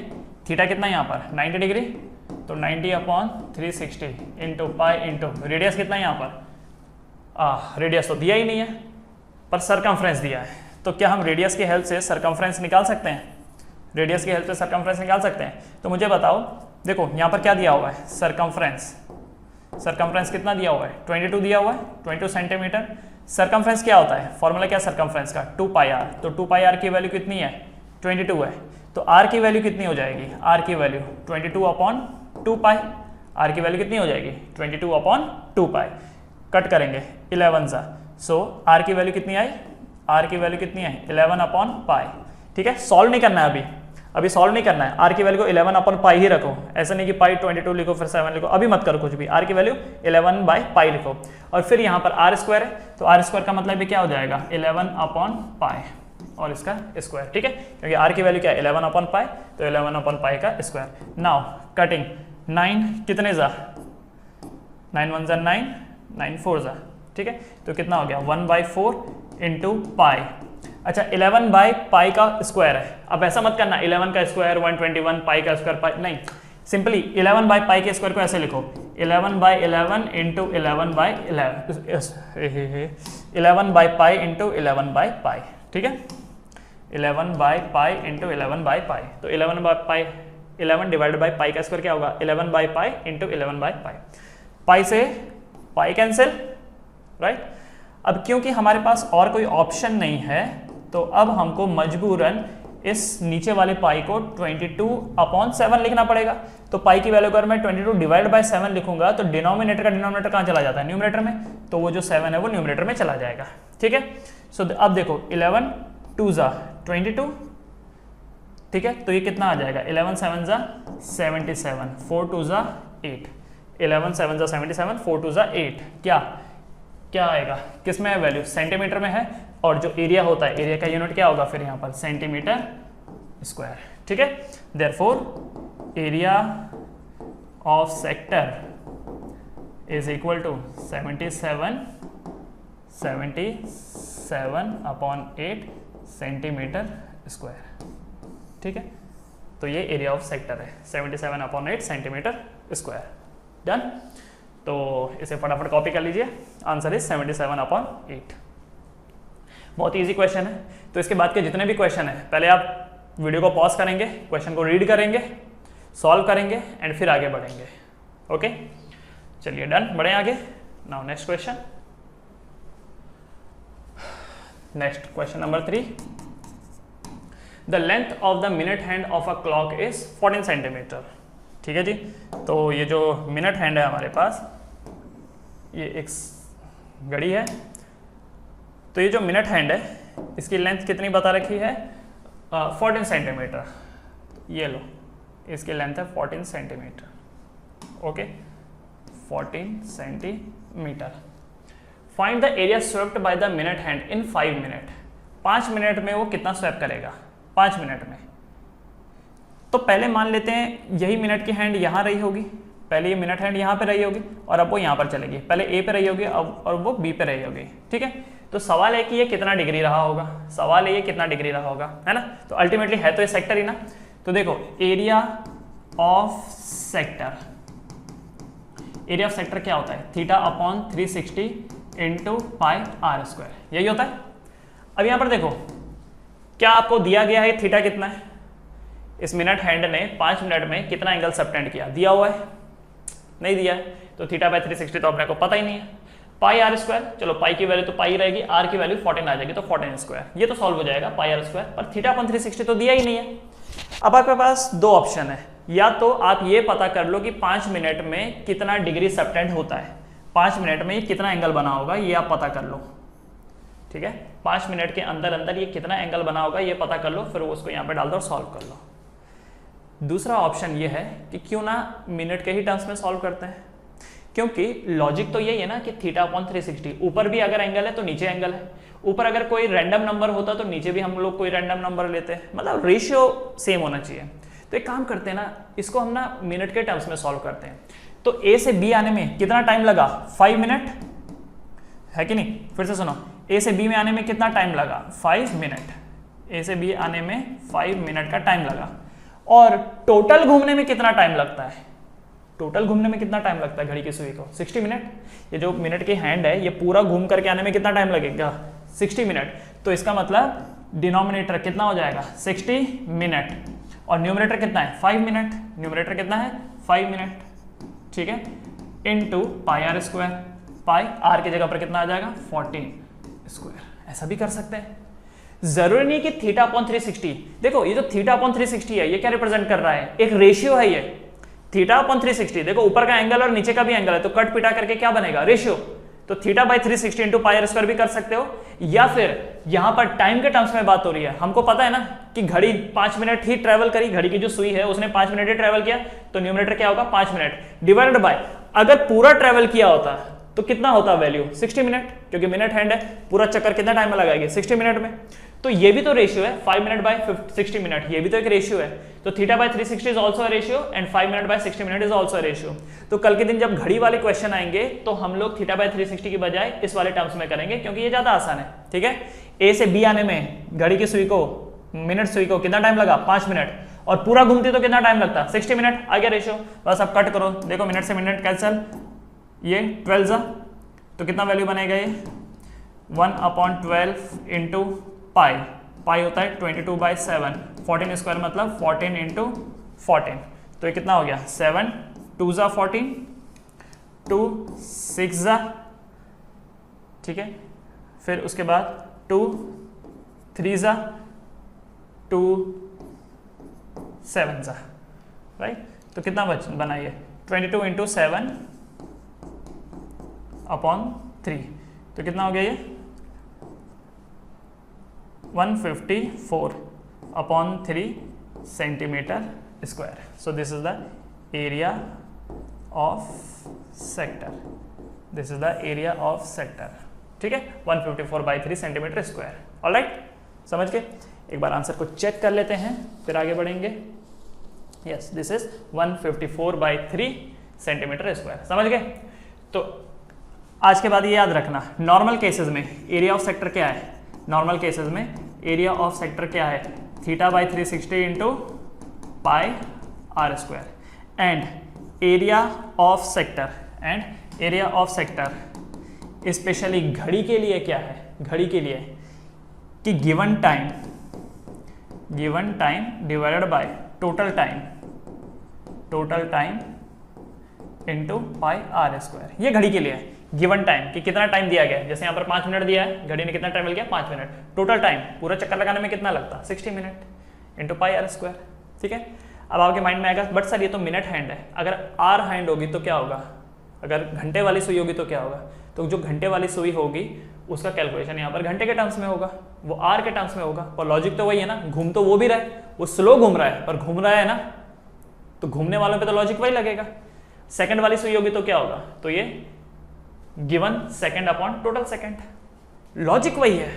थीटा कितना है यहाँ पर 90 डिग्री, तो 90 upon 360 into pi into radius कितना है यहाँ पर, रेडियस तो दिया ही नहीं है पर सरकमफ्रेंस दिया है। तो क्या हम रेडियस की हेल्प से सरकमफ्रेंस निकाल सकते हैं, रेडियस की हेल्प से सरकमफ्रेंस निकाल सकते हैं। तो मुझे बताओ, देखो यहाँ पर क्या दिया हुआ है सरकमफ्रेंस, सरकमफ्रेंस कितना दिया हुआ है 22 दिया हुआ है, 22 सेंटीमीटर। सरकमफ्रेंस क्या होता है, फॉर्मूला क्या सरकमफ्रेंस का 2 पाई आर। तो 2 पाई आर की वैल्यू कितनी है 22 है, तो आर की वैल्यू कितनी हो जाएगी, आर की वैल्यू 22 अपॉन 2 पाई, आर की वैल्यू कितनी हो जाएगी 22 अपॉन 2 पाई। कट करेंगे 11 सा, सो आर की वैल्यू कितनी आई, आर की वैल्यू कितनी है 11 अपॉन पाई। ठीक है, सॉल्व नहीं करना है अभी सॉल्व नहीं करना है, आर की वैल्यू को 11 अपॉन पाई ही रखो, ऐसा नहीं कि पाई 22 लिखो फिर 7 लिखो, अभी मत करो कुछ भी, आर की वैल्यू 11 बाई पाई लिखो। और फिर यहाँ पर आर स्क्वायर है, तो आर स्क्वायर का मतलब भी क्या हो जाएगा 11 अपॉन पाई और इसका स्क्वायर। ठीक है, क्योंकि आर की वैल्यू क्या है 11 अपॉन पाई, तो 11 अपॉन पाई का स्क्वायर। नाउ कटिंग 9 कितने जा 9 1 जा 9, 9 4 जा। ठीक है, तो कितना हो गया 1/4 इंटू पाई। अच्छा 11 बाई पाई का स्क्वायर है, अब ऐसा मत करना 11 का स्क्वायर 121 पाई का स्क्वायर पाई, नहीं, सिंपली 11 बाई पाई के स्क्वायर को ऐसे लिखो 11 by 11 into 11 by 11 by pi into 11 by pi, ठीक है 11 by pi into 11 by pi. तो 11 by pi 11 divided by pi का स्क्वायर क्या होगा 11 by pi into 11 by pi. Pi से पाई कैंसिल, राइट। अब क्योंकि हमारे पास और कोई ऑप्शन नहीं है तो अब हमको मजबूरन इस नीचे वाले पाई को 22/7 लिखना पड़ेगा। तो पाई की वैल्यू अगर मैं 22 डिवाइड बाय 7 लिखूंगा तो डिनोमिनेटर का डिनोमिनेटर कहाँ चला जाता है, न्यूमरेटर में, तो वो जो 7 है वो न्यूमरेटर में चला जाएगा, ठीक है। सो अब देखो 11 2 जा 22, ठीक है, तो ये कितना आ जाएगा 11 7 जा 77, 4 2 जा 8, 11 7 जा 77, 4 2 जा 8, क्या आएगा, किस में है वैल्यू, सेंटीमीटर में है, और जो एरिया होता है एरिया का यूनिट क्या होगा फिर यहाँ पर सेंटीमीटर स्क्वायर, ठीक है। Therefore area of sector is equal to 77/8 centimetre square, ठीक है। तो ये एरिया ऑफ सेक्टर है 77/8 सेंटीमीटर स्क्वायर, डन। तो इसे फटाफट कॉपी कर लीजिए, आंसर इज 77/8। बहुत इजी क्वेश्चन है। तो इसके बाद के जितने भी क्वेश्चन है पहले आप वीडियो को पॉज करेंगे, क्वेश्चन को रीड करेंगे, सॉल्व करेंगे एंड फिर आगे बढ़ेंगे, ओके। चलिए डन, बढ़े आगे। Now next question, next question number 3। The length of the minute hand of a clock is 14 centimetre, ठीक है जी। तो ये जो मिनट हैंड है हमारे पास, ये एक घड़ी है, तो ये जो मिनट हैंड है इसकी लेंथ कितनी बता रखी है 14 सेंटीमीटर, ये लो इसकी लेंथ है 14 centimetre, okay 14 centimetre. Find the area swept by the minute hand in 5 minute, 5 minute में वो कितना स्वेप करेगा 5 मिनट में। तो पहले मान लेते हैं यही मिनट की हैंड यहाँ रही होगी, पहले ये मिनट हैंड यहाँ पे रही होगी और अब वो यहाँ पर चलेगी, पहले ए पे रही होगी अब और वो बी पे रही होगी, ठीक है। तो सवाल है कि ये कितना डिग्री रहा होगा, सवाल है ये कितना डिग्री रहा होगा, है ना। तो अल्टीमेटली है तो ये सेक्टर ही ना। तो देखो area of sector, area of sector क्या होता है θ/360 इंटू पाई आर स्क्वायर, यही होता है। अब यहाँ पर देखो क्या आपको दिया गया है थीटा कितना है, इस मिनट हैंड ने 5 मिनट में कितना एंगल सबटेंड किया, दिया हुआ है, नहीं दिया है। तो θ/360 तो अपने को पता ही नहीं है। पाई आर स्क्वायर, चलो पाई की वैल्यू तो पाई रहेगी, आर की वैल्यू 14 आ जाएगी, तो 14 स्क्वायर, ये तो सॉल्व हो जाएगा पाई आर स्क्वायर। पर θ/360 तो दिया ही नहीं है। अब आपके पास दो ऑप्शन है, या तो आप ये पता कर लो कि 5 मिनट में कितना डिग्री सबटेंड होता है, 5 मिनट में कितना एंगल बना होगा ये आप पता कर लो, ठीक है। 5 मिनट के अंदर अंदर ये कितना एंगल बना होगा ये पता कर लो, फिर उसको यहाँ पे डाल दो और सॉल्व कर लो। दूसरा ऑप्शन ये है कि क्यों ना मिनट के ही टर्म्स में सॉल्व करते हैं, क्योंकि लॉजिक तो यही है ना कि θ/360, ऊपर भी अगर एंगल है तो नीचे एंगल है, ऊपर अगर कोई रैंडम नंबर होता तो नीचे भी हम लोग कोई रैंडम नंबर लेते हैं, मतलब रेशियो सेम होना चाहिए। तो एक काम करते हैं ना, इसको हम ना मिनट के टर्म्स में सॉल्व करते हैं। तो ए से बी आने में कितना टाइम लगा 5 मिनट, है कि नहीं। फिर से सुनो, ए से बी में आने में कितना टाइम लगा 5 मिनट, ए से बी आने में 5 मिनट का टाइम लगा। और टोटल घूमने में कितना टाइम लगता है, टोटल घूमने में कितना टाइम लगता है घड़ी की सुई को 60 मिनट। ये जो मिनट की हैंड है ये पूरा घूम करके आने में कितना टाइम लगेगा 60 मिनट। तो इसका मतलब डिनोमिनेटर कितना हो जाएगा 60 मिनट और न्यूमरेटर कितना है 5 मिनट, न्यूमरेटर कितना है 5 मिनट, ठीक है, into pi are square, pi r की जगह पर कितना आ जाएगा 14 स्क्वायर। ऐसा भी कर सकते हैं, जरूरी नहीं कि θ/360। देखो ये जो θ/360 है ये क्या रिप्रेजेंट कर रहा है, एक रेशियो है ये θ/360। देखो ऊपर का एंगल और नीचे का भी एंगल है, तो कट पिटा करके क्या बनेगा रेशियो। तो θ/360 इंटू पाई आर स्क्वायर भी कर सकते हो, या फिर यहां पर टाइम के टर्म्स में बात हो रही है। हमको पता है ना कि घड़ी 5 मिनट ही ट्रेवल करी, घड़ी की जो सुई है उसने 5 मिनट ही ट्रेवल किया, तो न्यूमरेटर क्या होगा 5 मिनट डिवाइडेड बाय, अगर पूरा ट्रेवल किया होता तो कितना होता वैल्यू 60 मिनट, क्योंकि मिनट हैंड है, पूरा चक्कर कितना टाइम में लगाएगी 60 मिनट में। तो ये भी तो रेशियो है 5 मिनट बाय 60 मिनट, ये भी तो एक रेशियो है। तो θ/360 is also a ratio and 5 minute by 60 minute is also a ratio. तो कल के दिन जब घड़ी वाले क्वेश्चन आएंगे तो हम लोग θ/360 की बजाय इस वाले टर्म्स में करेंगे, क्योंकि ये ज्यादा आसान है, ठीक है। ए से बी आने में घड़ी की सुई को, मिनट सुई को कितना टाइम लगा 5 मिनट, और पूरा घूमती तो कितना टाइम लगता? 60 मिनट। आ गया रेशियो, बस अब कट करो, देखो मिनट से मिनट कैंसल, ये 12 जा, तो कितना वैल्यू बनेगा ये 1/12 इंटू पाई, पाई होता है 22/7, 14 स्क्वायर मतलब 14 इंटू 14, तो ये कितना हो गया 7 2 जा 14, 2 6 जा, ठीक है, फिर उसके बाद 2 3 जा, 2 7 जा, राइट, तो कितना बना ये 22 इंटू 7 अपॉन 3, तो कितना हो गया ये 154 upon 3 centimetre square. So this is the area of sector, this is the area of sector, ठीक है, 154/3 सेंटीमीटर स्क्वायर। ऑलराइट, समझ के एक बार आंसर को चेक कर लेते हैं फिर आगे बढ़ेंगे। Yes, this is 154/3 centimetre square, समझ गए। तो आज के बाद ये याद रखना, नॉर्मल केसेस में एरिया ऑफ सेक्टर क्या है, नॉर्मल केसेस में एरिया ऑफ सेक्टर क्या है, θ/360 into pi are square, and area of sector, and area of sector specially घड़ी के लिए क्या है, घड़ी के लिए कि given time divided by total time into pi are square, ये घड़ी के लिए है। गिवन टाइम कि कितना टाइम दिया गया है, जैसे यहाँ पर 5 मिनट दिया है, घड़ी ने कितना टाइम मिल गया 5 मिनट, टोटल टाइम पूरा चक्कर लगाने में कितना लगता 60 minute into pi are square, ठीक है। अब आपके माइंड में आएगा बट सर ये तो मिनट हैंड है, अगर आर हैंड होगी तो क्या होगा, अगर घंटे वाली सुई होगी तो क्या होगा, तो जो घंटे वाली सुई होगी उसका कैलकुलेशन यहाँ पर घंटे के टर्म्स में होगा, वो आर के टर्म्स में होगा, और लॉजिक तो वही है ना, घूम तो वो भी रहा है, वो स्लो घूम रहा है पर घूम रहा है ना, तो घूमने वालों पे तो लॉजिक वही लगेगा। सेकंड वाली सुई होगी तो क्या होगा, तो ये given second upon total second, logic वही है,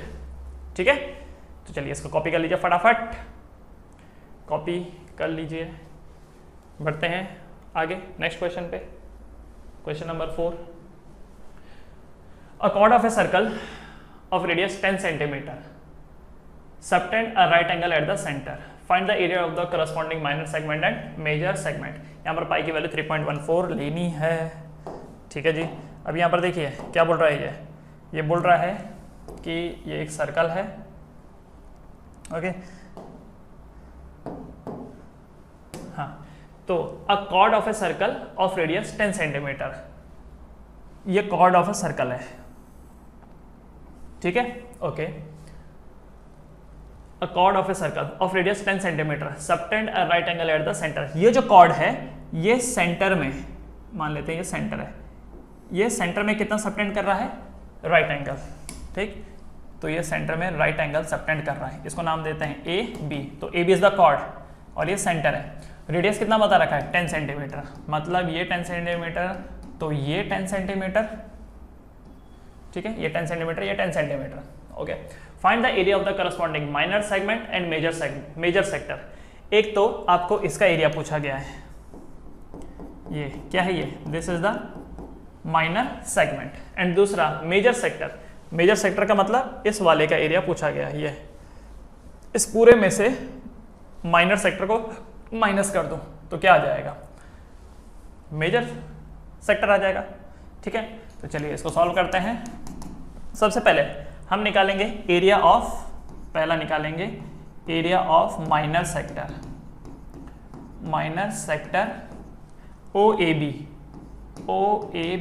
ठीक है। तो चलिए इसको कॉपी कर लीजिए, फटाफट कॉपी कर लीजिए, बढ़ते हैं आगे नेक्स्ट क्वेश्चन पे। Question number 4, a chord of a circle of radius 10 centimetre subtend a right angle at the centre, find the area of the corresponding minor segment and major segment. यहाँ पर पाई की value 3.14 लेनी है, ठीक है जी। अब यहाँ पर देखिए क्या बोल रहा है, ये बोल रहा है कि ये एक सर्कल है, ओके, हाँ, तो अ chord of a circle of radius 10 centimetre, ये कॉर्ड ऑफ ए सर्कल है, ठीक है, okay. A chord of a circle of radius 10 centimetre subtend a right angle at the centre, ये जो कॉर्ड है ये सेंटर में, मान लेते हैं ये सेंटर है, ये सेंटर में कितना सबटेंड कर रहा है, राइट एंगल, ठीक, तो ये सेंटर में राइट एंगल सबटेंड कर रहा है, इसको नाम देते हैं ए बी, तो A B is the chord और ये सेंटर है। रेडियस कितना बता रखा है 10 सेंटीमीटर, मतलब ये 10 सेंटीमीटर, तो ये 10 सेंटीमीटर, ठीक है, ये 10 सेंटीमीटर, ये 10 centimetre, okay. Find the area of the corresponding minor segment and major sector. एक तो आपको इसका एरिया पूछा गया है, ये क्या है, ये this is the minor segment, and दूसरा मेजर सेक्टर, मेजर सेक्टर का मतलब इस वाले का एरिया पूछा गया है, ये इस पूरे में से माइनर सेक्टर को माइनस कर दो तो क्या आ जाएगा, मेजर सेक्टर आ जाएगा, ठीक है। तो चलिए इसको सॉल्व करते हैं। सबसे पहले हम निकालेंगे एरिया ऑफ, पहला निकालेंगे area of minor sector O A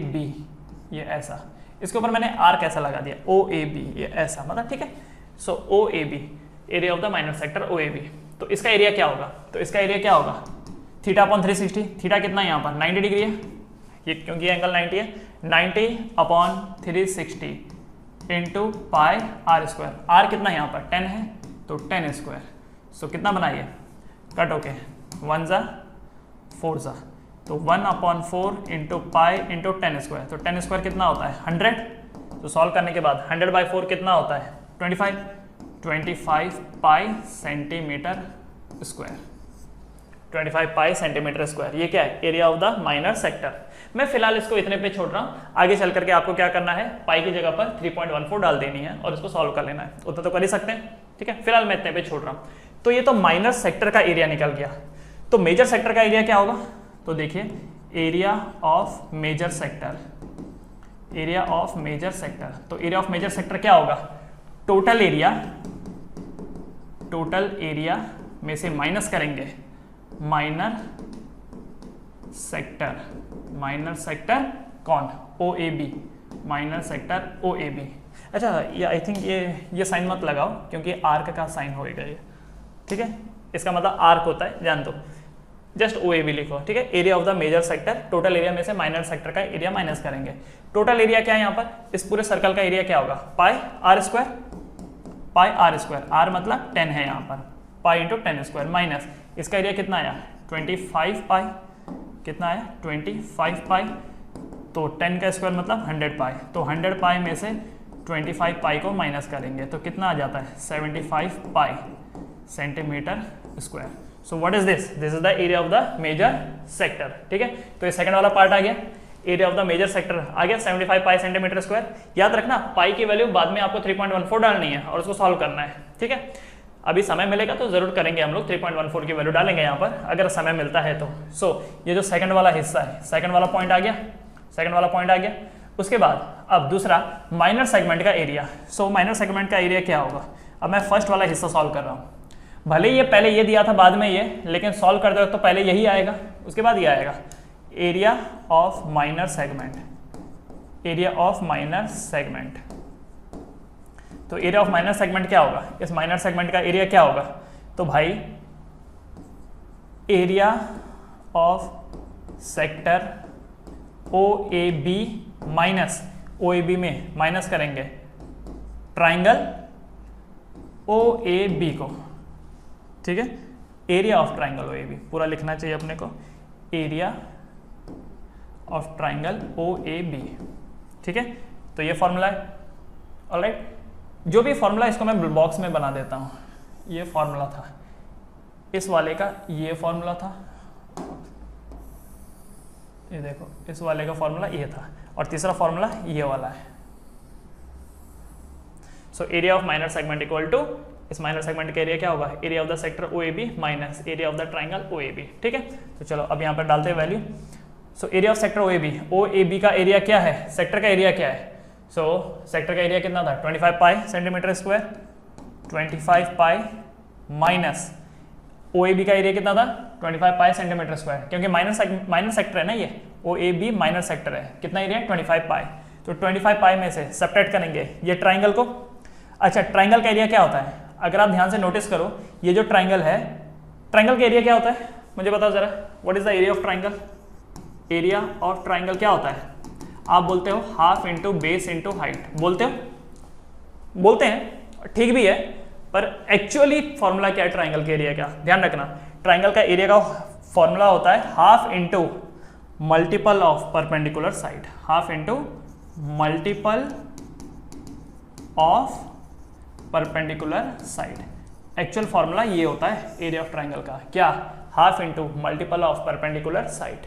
B, ये ऐसा, इसके ऊपर मैंने आर कैसा लगा दिया, ओ ए बी, ये ऐसा, मतलब ठीक है। So O A B, area of the minor sector O A B, तो इसका एरिया क्या होगा, तो इसका एरिया क्या होगा θ/360, थीटा कितना है यहाँ पर 90 डिग्री है, ये क्योंकि ये एंगल 90 है, 90/360 into pi are square, r कितना है यहाँ पर 10 है, तो 10 स्क्वायर, सो कितना बनाइए कट ओके, 1 जा 4 जा, तो 1/4 इंटू पाई इंटू 10 स्क्वायर, तो 10 स्क्वायर कितना होता है 100, तो सॉल्व करने के बाद 100/4 कितना होता है 25 पाई सेंटीमीटर स्क्वायर, 25 पाई सेंटीमीटर स्क्वायर, ये क्या है area of the minor sector. मैं फिलहाल इसको इतने पे छोड़ रहा हूँ, आगे चल करके आपको क्या करना है, पाई की जगह पर 3.14 डाल देनी है और इसको सॉल्व कर लेना है, उतना तो कर ही सकते हैं, ठीक है। फिलहाल मैं इतने पे छोड़ रहा हूँ। तो ये तो माइनर सेक्टर का एरिया निकल गया। तो मेजर सेक्टर का एरिया क्या होगा, तो देखिए area of major sector, area of major sector, तो एरिया ऑफ मेजर सेक्टर क्या होगा, टोटल एरिया में से माइनस करेंगे माइनर सेक्टर कौन, OAB, माइनर सेक्टर OAB। अच्छा ये आई थिंक ये साइन मत लगाओ क्योंकि आर्क का साइन होएगा ये, ठीक है, इसका मतलब आर्क होता है, जान दो, जस्ट OAB लिखो, ठीक है। Area of the major sector, total area में से माइनर सेक्टर का एरिया माइनस करेंगे। टोटल एरिया क्या है यहाँ पर, इस पूरे सर्कल का एरिया क्या होगा, पाई आर स्क्वायर, आर मतलब 10 है यहाँ पर, पाई इंटू 10 स्क्वायर माइनस इसका एरिया कितना आया 25 पाई, कितना आया 25 पाई, तो 10 का स्क्वायर मतलब 100 पाई, तो 100 पाई में से 25 पाई को माइनस करेंगे तो कितना आ जाता है 75 pi centimetre square. So what is this is the area of the major sector, ठीक है। तो ये सेकंड वाला पार्ट आ गया, area of the major sector आ गया 75 पाई सेंटीमीटर स्क्वायर। याद रखना पाई की वैल्यू बाद में आपको 3.14 डालनी है और उसको सॉल्व करना है, ठीक है। अभी समय मिलेगा तो जरूर करेंगे हम लोग, 3.14 की वैल्यू डालेंगे यहाँ पर अगर समय मिलता है तो। ये जो सेकंड वाला हिस्सा है, सेकंड वाला पॉइंट आ गया, उसके बाद अब दूसरा माइनर सेगमेंट का एरिया। माइनर सेगमेंट का एरिया क्या होगा, अब मैं फर्स्ट वाला हिस्सा सॉल्व कर रहा हूँ, भले ये पहले ये दिया था बाद में ये, लेकिन सॉल्व करते वक्त तो पहले यही आएगा उसके बाद ये आएगा, एरिया ऑफ माइनर सेगमेंट, तो एरिया ऑफ माइनर सेगमेंट क्या होगा, इस माइनर सेगमेंट का एरिया क्या होगा, तो भाई area of sector OAB minus, OAB में माइनस करेंगे ट्राइंगल OAB को, ठीक है, एरिया ऑफ ट्राइंगल OAB पूरा लिखना चाहिए अपने को, एरिया ऑफ ट्राइंगल OAB, ठीक है। तो ये फॉर्मूला है, ऑलराइट। जो भी फॉर्मूला इसको मैं बॉक्स में बना देता हूँ, ये फॉर्मूला था, इस वाले का ये फॉर्मूला था, ये देखो इस वाले का फॉर्मूला ये था, और तीसरा फॉर्मूला ये वाला है। So area of minor segment equal to, इस माइनर सेगमेंट का एरिया क्या होगा, area of the sector OAB minus area of the triangle OAB, ठीक है। तो चलो अब यहाँ पर डालते हैं value. So area of sector OAB का एरिया क्या है, सेक्टर का एरिया क्या है, सेक्टर का एरिया कितना था 25 पाई centimetre square, 25 pi minus OAB का एरिया कितना था 25 पाई सेंटीमीटर स्क्वायर, क्योंकि माइनर सेक्टर है ना ये, OAB माइनर सेक्टर है, कितना एरिया 25 पाई, तो 25 पाई में से सब्ट्रैक्ट करेंगे ये ट्राइंगल को। अच्छा ट्राइंगल का एरिया क्या होता है, अगर आप ध्यान से नोटिस करो, ये जो ट्राइंगल है, ट्राइंगल का एरिया क्या होता है मुझे बताओ जरा, what is the area of triangle, area of triangle क्या होता है, आप बोलते हो half into base into height, बोलते हैं, ठीक भी है, पर एक्चुअली फॉर्मूला क्या है ट्राइंगल के एरिया का, ध्यान रखना, ट्राइंगल का एरिया का फॉर्मूला होता है half into multiple of perpendicular side, half into multiple of perpendicular side. Actual formula ये होता है एरिया ऑफ ट्राइंगल का, क्या, half into multiple of perpendicular side,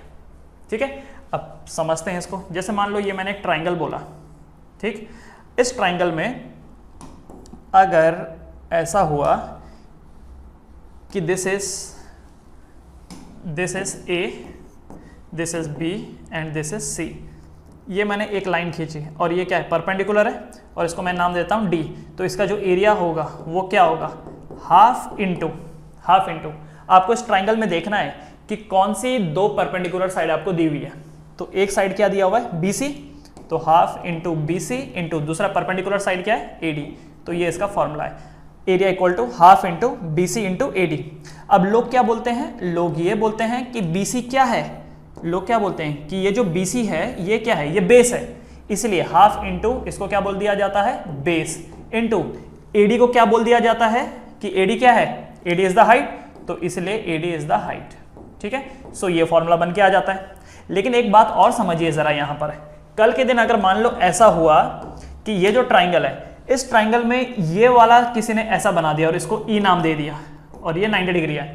ठीक है। अब समझते हैं इसको, जैसे मान लो ये मैंने एक ट्राइंगल बोला, ठीक, इस ट्राइंगल में अगर ऐसा हुआ कि this is A, this is B and this is C, ये मैंने एक लाइन खींची और ये क्या है परपेंडिकुलर है और इसको मैं नाम देता हूँ D, तो इसका जो एरिया होगा वो क्या होगा हाफ इंटू, आपको इस ट्राइंगल में देखना है कि कौन सी दो परपेंडिकुलर साइड आपको दी हुई है, तो एक साइड क्या दिया हुआ है BC, तो हाफ इंटू BC इंटू दूसरा परपेंडिकुलर साइड क्या है AD, तो ये इसका फॉर्मूला है, area equal to half into BC into AD। अब लोग क्या बोलते हैं, लोग ये बोलते हैं कि BC क्या है, लोग क्या बोलते हैं कि ये जो BC है ये क्या है, ये बेस है, इसलिए हाफ इंटू इसको क्या बोल दिया जाता है बेस, इंटू AD को क्या बोल दिया जाता है कि AD क्या है, AD इज द हाइट, तो इसलिए AD इज द हाइट, ठीक है। सो ये फॉर्मूला बन के आ जाता है। लेकिन एक बात और समझिए जरा, यहाँ पर कल के दिन अगर मान लो ऐसा हुआ कि ये जो ट्राइंगल है, इस ट्राइंगल में ये वाला किसी ने ऐसा बना दिया और इसको E नाम दे दिया और ये 90 डिग्री है,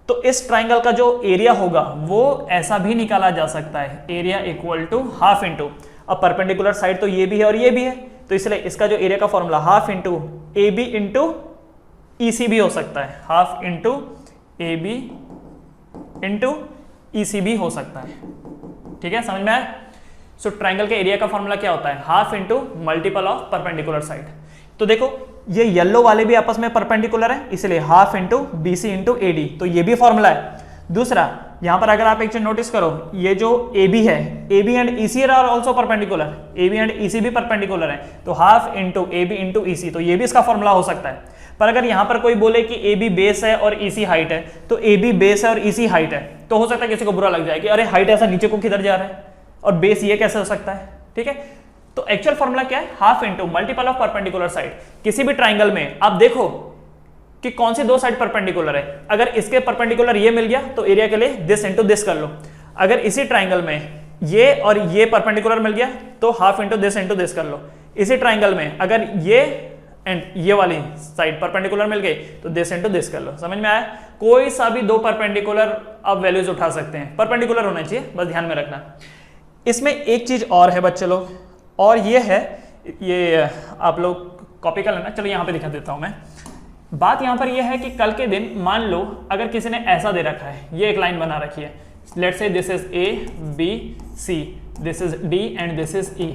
तो इस ट्राइंगल का जो एरिया होगा वो ऐसा भी निकाला जा सकता है, area equal to half into, अब परपेंडिकुलर साइड तो ये भी है और ये भी है, तो इसलिए इसका जो एरिया का formula half into AB into EC भी हो सकता है, half into AB into EC भी हो सकता है। ठीक है, समझ में आया? सो ट्राइंगल के एरिया का फॉर्मूला क्या होता है? Half into multiple of perpendicular side. तो देखो ये येलो वाले भी आपस में परपेंडिकुलर है, इसलिए half into BC into AD, तो ये भी फॉर्मूला है। दूसरा यहां पर अगर आप एक चीज नोटिस करो, ये जो AB है, AB and EC are also perpendicular, AB and EC भी परपेंडिकुलर है, तो half into AB into EC, तो ये भी इसका फॉर्मूला हो सकता है। पर अगर यहां पर कोई बोले कि AB बेस है और EC हाइट है, तो AB बेस है और EC हाइट है, तो हो सकता है किसी को बुरा लग जाए कि अरे हाइट ऐसा नीचे को किधर जा रहा है और बेस ये कैसे हो सकता है। ठीक है, तो एक्चुअल फॉर्मूला क्या है? Half into multiple of perpendicular side. किसी भी ट्राइंगल में आप देखो कि कौन सी दो साइड परपेंडिकुलर है, अगर इसके परपेंडिकुलर ये मिल गया तो एरिया के लिए दिस इंटू दिस कर लो। अगर इसी ट्राइंगल में ये और ये परपेंडिकुलर मिल गया तो हाफ इंटू दिस कर लो। इसी ट्राइंगल में अगर ये एंड ये वाली साइड परपेंडिकुलर मिल गई तो दिस इंटू दिस कर लो। समझ में आया? कोई सा भी दो परपेंडिकुलर आप वैल्यूज उठा सकते हैं, परपेंडिकुलर होना चाहिए, बस ध्यान में रखना। इसमें एक चीज और है बच्चे लोग, और ये है, ये आप लोग कॉपी कर लेना, चलो यहाँ पे दिखा देता हूं मैं। बात यहाँ पर यह है कि कल के दिन मान लो अगर किसी ने ऐसा दे रखा है, ये एक लाइन बना रखी है, let's say this is A B C, this is D and this is E।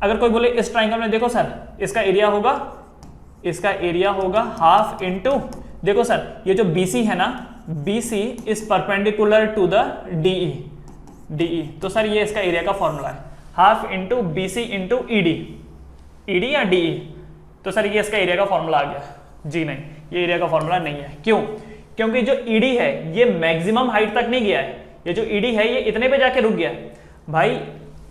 अगर कोई बोले इस ट्राइंगल में देखो सर इसका एरिया होगा हाफ इंटू, देखो सर ये जो BC है ना, BC is perpendicular to the DE, तो सर ये इसका एरिया का फॉर्मूला है, half into BC into ED या DE, तो सर ये इसका एरिया का फॉर्मूला आ गया। जी नहीं, ये एरिया का फॉर्मूला नहीं है। क्यों? क्योंकि जो ED है ये मैक्सिमम हाइट तक नहीं गया है, ये जो ED है ये इतने पे जाके रुक गया। भाई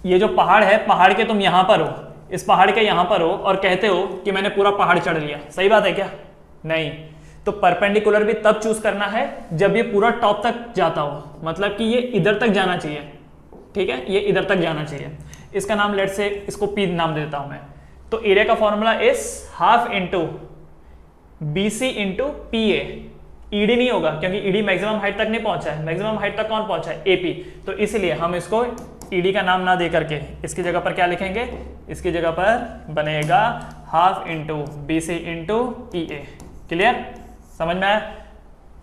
ये जो पहाड़ है, पहाड़ के तुम यहां पर हो, इस पहाड़ के यहां पर हो और कहते हो कि मैंने पूरा पहाड़ चढ़ लिया, सही बात है क्या? नहीं, तो परपेंडिकुलर भी तब चूज करना है जब ये पूरा टॉप तक जाता हो, मतलब कि ये इधर तक जाना चाहिए। ठीक है, ये इधर तक जाना चाहिए। इसका नाम लेट से इसको P नाम देता हूं मैं। तो एरिया का formula is half into BC into PA। ED नहीं होगा क्योंकि ED मैक्सिमम हाइट तक नहीं पहुंचा है, मैक्सिमम हाइट तक कौन पहुंचा है? AP, तो इसलिए हम इसको ED का नाम ना दे करके इसकी जगह पर क्या लिखेंगे? इसकी जगह पर बनेगा half into BC into PA। Clear? समझ में आया?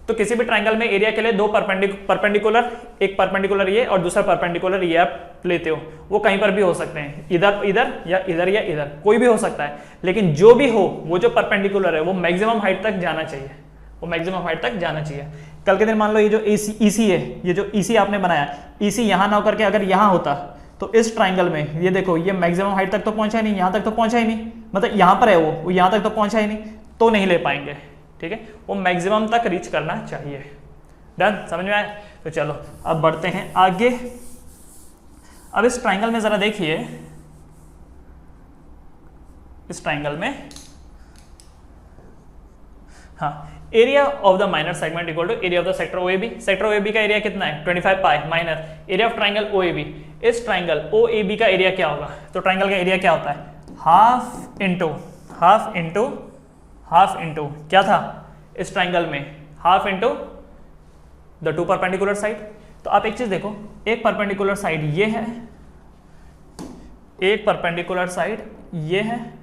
तो किसी भी ट्राइंगल में एरिया के लिए दो परपेंडिकुलर, एक परपेंडिकुलर ये और दूसरा परपेंडिकुलर ये आप लेते हो, वो कहीं पर भी हो सकते हैं, इधर या इधर, कोई भी हो सकता है, लेकिन जो भी हो वो जो परपेंडिकुलर है वो मैक्सिमम हाइट तक जाना चाहिए, वो मैक्सिमम हाइट तक जाना चाहिए। कल के दिन मान लो ये जो EC है, ये जो EC आपने बनाया, EC यहाँ ना होकर के अगर यहाँ होता तो इस ट्राइंगल में ये देखो ये मैक्सिमम हाइट तक तो पहुंचा ही नहीं, यहाँ तक तो पहुंचा ही नहीं, मतलब यहाँ पर है वो यहाँ तक तो पहुंचा ही नहीं, तो नहीं ले पाएंगे। ठीक है, वो मैक्सिमम तक रीच करना चाहिए। डन? समझ में आया? तो चलो अब बढ़ते हैं आगे। अब इस ट्राइंगल में जरा देखिए, इस ट्राइंगल में हाँ, area of the minor segment equal to area of the sector OAB। Sector OAB का एरिया कितना है? 25 pi minus area of triangle OAB। इस ट्राइंगल OAB का एरिया क्या होगा? तो ट्राइंगल का एरिया क्या होता है? हाफ इंटू क्या था इस ट्राइंगल में? Half into the two perpendicular side. तो आप एक चीज देखो, एक परपेंडिकुलर साइड ये है, एक परपेंडिकुलर साइड ये है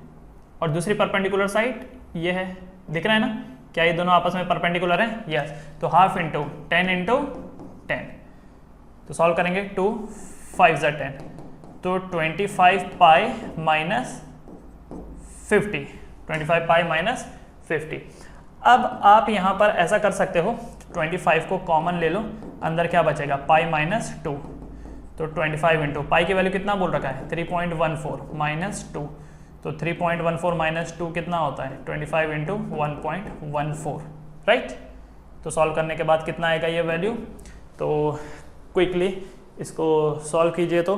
और दूसरी परपेंडिकुलर साइड ये है। दिख रहा है ना? क्या ये दोनों आपस में परपेंडिकुलर हैं? यस। तो हाफ इंटू 10 इंटू 10, तो सॉल्व करेंगे 2 5 ज़ा 10, तो 25 पाई माइनस 50, 25 पाई माइनस 50। अब आप यहां पर ऐसा कर सकते हो, 25 को कॉमन ले लो, अंदर क्या बचेगा? पाई माइनस 2, तो 25 इंटू पाई की वैल्यू कितना बोल रखा है? 3.14 माइनस 2, तो 3.14 माइनस 2 कितना होता है? 25 इंटू 1.14, राइट? तो सॉल्व करने के बाद कितना आएगा ये वैल्यू? तो क्विकली इसको सॉल्व कीजिए, तो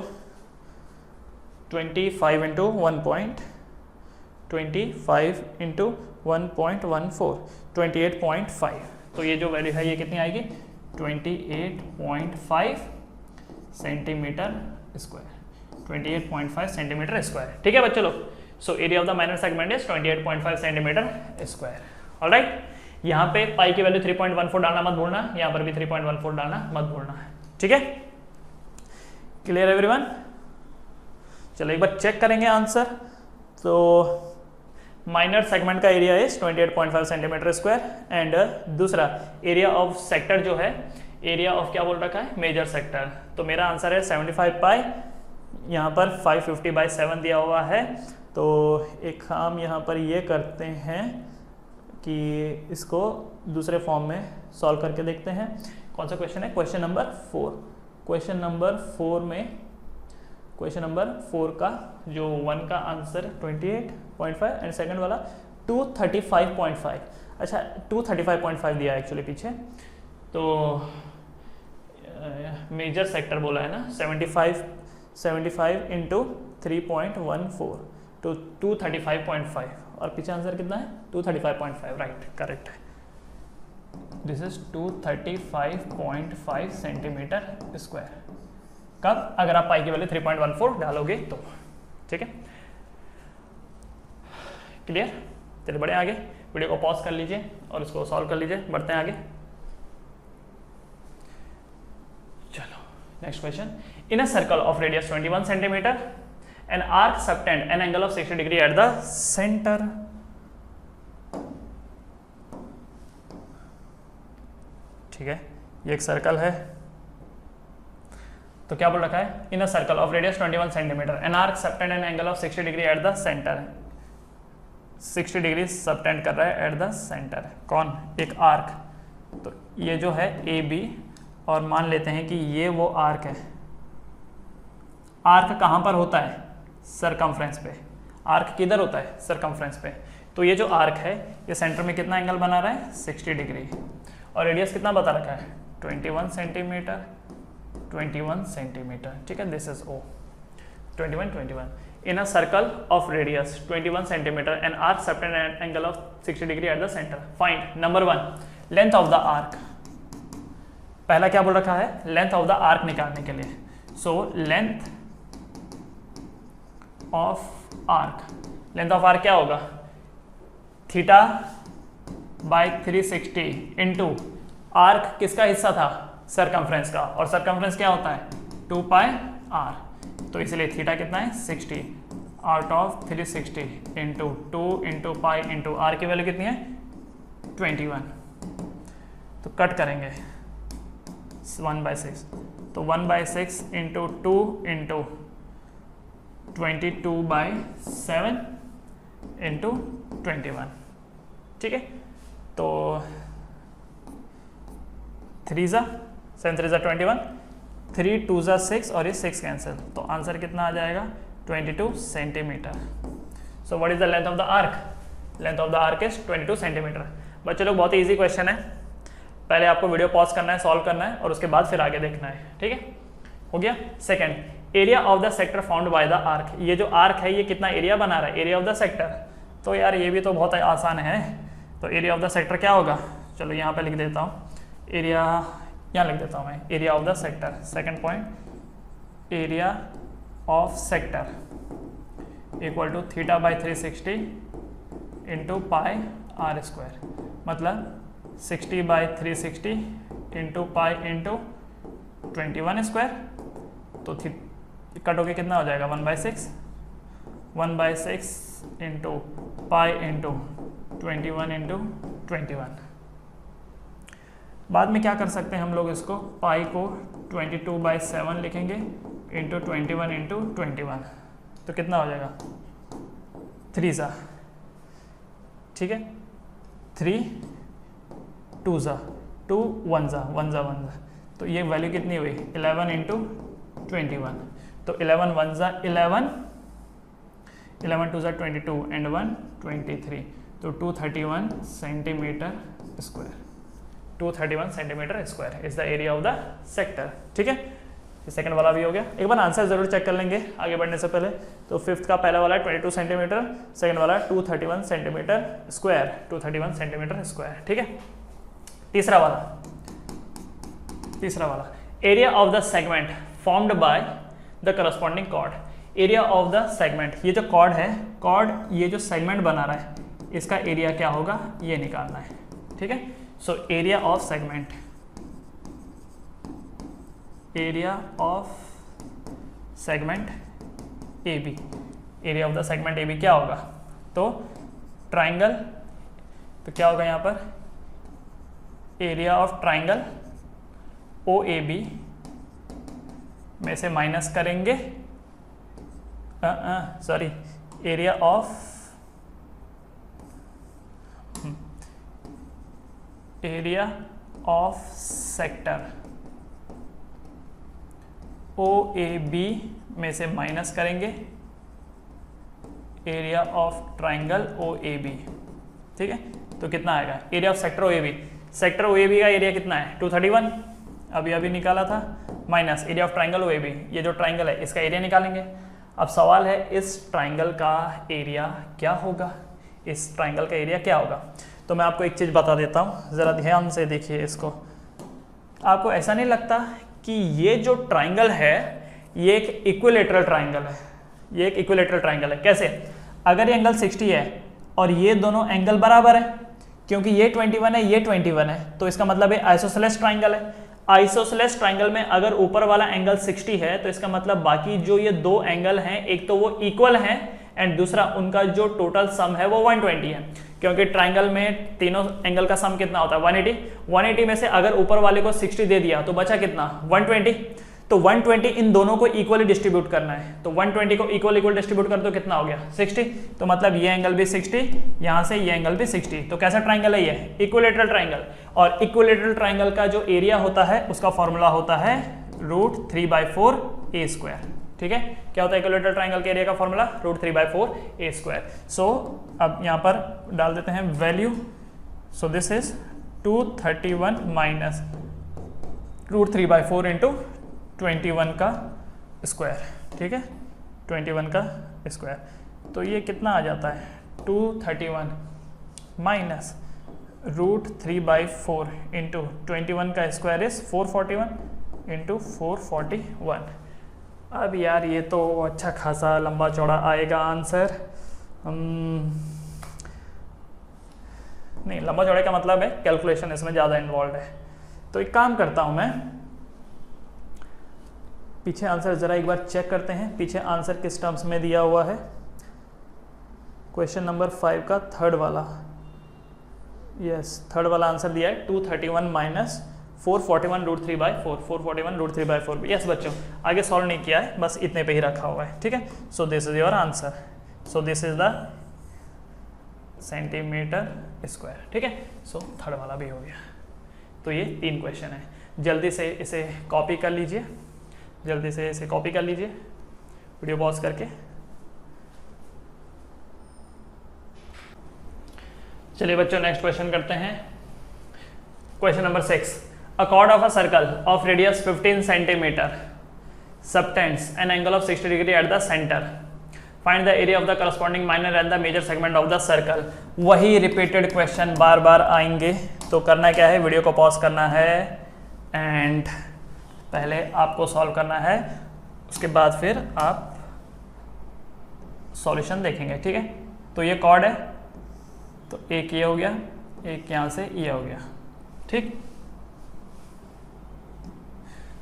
25 इंटू 1.25 इंटू 1.14, 28.5। तो ये जो वैल्यू है ये कितनी आएगी? 28.5 सेंटीमीटर स्क्वायर, 28.5 सेंटीमीटर स्क्वायर। ठीक है बच्चों लोग? सो area of the minor segment is 28.5 centimetre square. Alright, यहाँ पे पाई की वैल्यू 3.14 डालना मत भूलना, यहाँ पर भी 3.14 डालना मत भूलना। ठीक है, क्लियर एवरीवन? चलो एक बार चेक करेंगे आंसर। तो माइनर सेगमेंट का area is 28.5 centimetre square and दूसरा एरिया ऑफ सेक्टर जो है, एरिया ऑफ क्या बोल रखा है, मेजर सेक्टर। तो मेरा आंसर है 75 पाई, यहाँ पर 550/7 दिया हुआ है। तो एक काम यहाँ पर ये करते हैं कि इसको दूसरे फॉर्म में सॉल्व करके देखते हैं। कौन सा क्वेश्चन है, क्वेश्चन नंबर 4। क्वेश्चन नंबर 4 में, क्वेश्चन नंबर 4 का जो 1 का आंसर 28.5 एंड सेकंड वाला 235.5। अच्छा 235.5 दिया है एक्चुअली पीछे, तो मेजर सेक्टर बोला है ना, 75 इंटू 3.14 तो 235.5 और पीछे आंसर कितना है 235.5, राइट, करेक्ट है। This is 235.5 centimetre square. कब, अगर आप पाई की वैल्यू 3.14 डालोगे तो, ठीक है, क्लियर। चलिए बढ़े आगे, वीडियो को पॉज कर लीजिए और इसको सॉल्व कर लीजिए, बढ़ते हैं आगे। चलो next question. In a circle of radius 21 centimetre an arc subtend an angle of 60 degree at the centre. ठीक है, ये एक सर्कल है, तो क्या बोल रखा है, in a circle of radius 21 centimetre an arc subtend an angle of 60 degree at the centre. 60 degree subtend कर रहा है एट द सेंटर, कौन, एक आर्क। तो ये जो है ए बी, और मान लेते हैं कि ये वो आर्क है। आर्क कहाँ पर होता है, सरकमफ्रेंस पे। आर्क किधर होता है, सरकमफ्रेंस पे। तो ये जो आर्क है ये सेंटर में कितना एंगल बना रहा है, 60 डिग्री, और रेडियस कितना बता रखा है, 21 सेंटीमीटर, 21 सेंटीमीटर, ठीक है, this is O 21 in a circle of radius 21 centimetre and arc subtend at angle of 60 degree at the centre. Find number 1 length of the arc. पहला क्या बोल रखा है, लेंथ ऑफ द आर्क निकालने के लिए। सो length of arc, length of arc क्या होगा, थीटा बाय 360 इंटू आर्क किसका हिस्सा था, सरकमफ्रेंस का, और सरकमफ्रेंस क्या होता है 2 पाई आर। तो इसलिए थीटा कितना है 60 out of 360 into 2 into pi into r की वैल्यू कितनी है 21। तो कट करेंगे 1/6, तो 1/6 इंटू 2 इंटू 22/7 इंटू 21, ठीक है। तो 3 ज़ा 7 3 ज़ा 21, 3 2 ज़ा 6 और ये 6 कैंसिल, तो आंसर कितना आ जाएगा 22 centimetre. So what is the length of the arc, length of the arc is 22 centimetre. बच्चे लोग बहुत ही ईजी क्वेश्चन है, पहले आपको वीडियो पॉज करना है, सॉल्व करना है और उसके बाद फिर आगे देखना है, ठीक है, हो गया। Second, area of the sector found by the arc. ये जो आर्क है ये कितना एरिया बना रहा है, एरिया ऑफ द सेक्टर। तो यार ये भी तो बहुत आसान है, तो एरिया ऑफ द सेक्टर क्या होगा, चलो यहाँ पे लिख देता हूँ, एरिया यहाँ लिख देता हूँ मैं, area of the sector. Second point, area of sector equal to theta by 360 into pi are square, मतलब 60/360 इंटू पाई इंटू 21 स्क्वायर। तो कट होके कितना हो जाएगा 1/6, 1/6 इंटू पाई इंटू 21 इंटू 21। बाद में क्या कर सकते हैं हम लोग, इसको पाई को 22/7 लिखेंगे इंटू 21 इंटू 21, तो कितना हो जाएगा 3 ज़ा, ठीक है, 3 2 ज़ा 2 1 ज़ा 1 ज़ा 1 ज़ा, तो ये वैल्यू कितनी हुई 11 इंटू 21। तो 11 1 ज़ा 11, 11 2 ज़ा 22 एंड 1 23, तो 231 centimetre square. 231 centimetre square is the area of the sector, ठीक है। सेकंड वाला भी हो गया। एक बार आंसर जरूर चेक कर लेंगे आगे बढ़ने से पहले। तो फिफ्थ का पहला वाला 22 सेंटीमीटर, सेकंड वाला 231 सेंटीमीटर स्क्वायर, 231 सेंटीमीटर स्क्वायर, ठीक है। तीसरा वाला area of the segment formed by the corresponding chord. Area of the segment, ये जो कॉर्ड है, कॉर्ड ये जो सेगमेंट बना रहा है इसका एरिया क्या होगा ये निकालना है, ठीक है। So area of segment, area of segment A B, area of the segment A B क्या होगा, तो ट्राइंगल, तो क्या होगा यहाँ पर area of triangle O A B में से माइनस करेंगे, sorry area of sector O A B में से माइनस करेंगे area of triangle O A B. ठीक है, तो कितना आएगा area of sector O A B, sector O A B का एरिया कितना है 231, अभी निकाला था, minus area of triangle O A B, ये जो ट्राइंगल है इसका एरिया निकालेंगे। अब सवाल है इस ट्राइंगल का एरिया क्या होगा, इस ट्राइंगल का एरिया क्या होगा। तो मैं आपको एक चीज़ बता देता हूँ, ज़रा ध्यान से देखिए इसको। आपको ऐसा नहीं लगता कि ये जो ट्राइंगल है ये एक इक्विलेटरल ट्राइंगल है, ये एक इक्विलेटरल ट्राइंगल है। कैसे, अगर ये एंगल 60 है और ये दोनों एंगल बराबर है, क्योंकि ये 21 है ये 21 है, तो इसका मतलब ये आइसोसेलेस ट्राइंगल है। आइसोसेलेस ट्राइंगल में अगर ऊपर वाला एंगल 60 है तो इसका मतलब बाकी जो ये दो एंगल हैं एक तो वो इक्वल हैं एंड दूसरा उनका जो टोटल सम है वो 120 है, क्योंकि ट्राइंगल में तीनों एंगल का सम कितना होता है 180। 180 में से अगर ऊपर वाले को 60 दे दिया तो बचा कितना 120, तो 120 इन दोनों को इक्वली डिस्ट्रीब्यूट करना है, तो 120 को इक्वल डिस्ट्रीब्यूट कर दो कितना हो गया 60, तो मतलब ये एंगल भी 60, यहाँ से ये एंगल भी 60, तो कैसा ट्राइंगल है ये इक्विलेटरल ट्राइंगल। और इक्विलेटरल ट्राइंगल का जो एरिया होता है उसका फॉर्मूला होता है √3/4 a²। ठीक है, क्या होता है इक्विलेटरल ट्राइंगल के एरिया का फॉर्मूला √3/4 a²। सो अब यहाँ पर डाल देते हैं value, so this is 231 minus √3/4 into 21 का स्क्वायर। ठीक है, 21 का स्क्वायर, तो ये कितना आ जाता है 231 माइनस √3/4 इंटू 21 का स्क्वायर इज 441 इंटू 441। अब यार ये तो अच्छा खासा लंबा चौड़ा आएगा आंसर। नहीं, लंबा चौड़े का मतलब है कैलकुलेशन इसमें ज़्यादा इन्वॉल्व है। तो एक काम करता हूँ मैं, पीछे आंसर ज़रा एक बार चेक करते हैं, पीछे आंसर किस टर्म्स में दिया हुआ है। क्वेश्चन नंबर 5 का थर्ड वाला, यस थर्ड वाला आंसर दिया है 231 माइनस 441 √3/4, 441 √3/4। यस बच्चों, आगे सॉल्व नहीं किया है, बस इतने पे ही रखा हुआ है। ठीक है, so this is your answer, so this is the centimetre square. ठीक है, सो थर्ड वाला भी हो गया। तो ये 3 क्वेश्चन है, जल्दी से इसे कॉपी कर लीजिए, जल्दी से इसे कॉपी कर लीजिए वीडियो पॉज करके। चलिए बच्चों नेक्स्ट क्वेश्चन करते हैं। Question number 6, a chord of a circle of radius 15 centimeter subtends an angle of 60 degree at the center. Find the area of the corresponding minor and the major segment of the circle. वही repeated question बार बार आएंगे, तो करना क्या है, video को pause करना है and पहले आपको सॉल्व करना है, उसके बाद फिर आप सॉल्यूशन देखेंगे। ठीक है, तो ये कॉर्ड है, तो एक ये हो गया, एक यहाँ से ये हो गया। ठीक,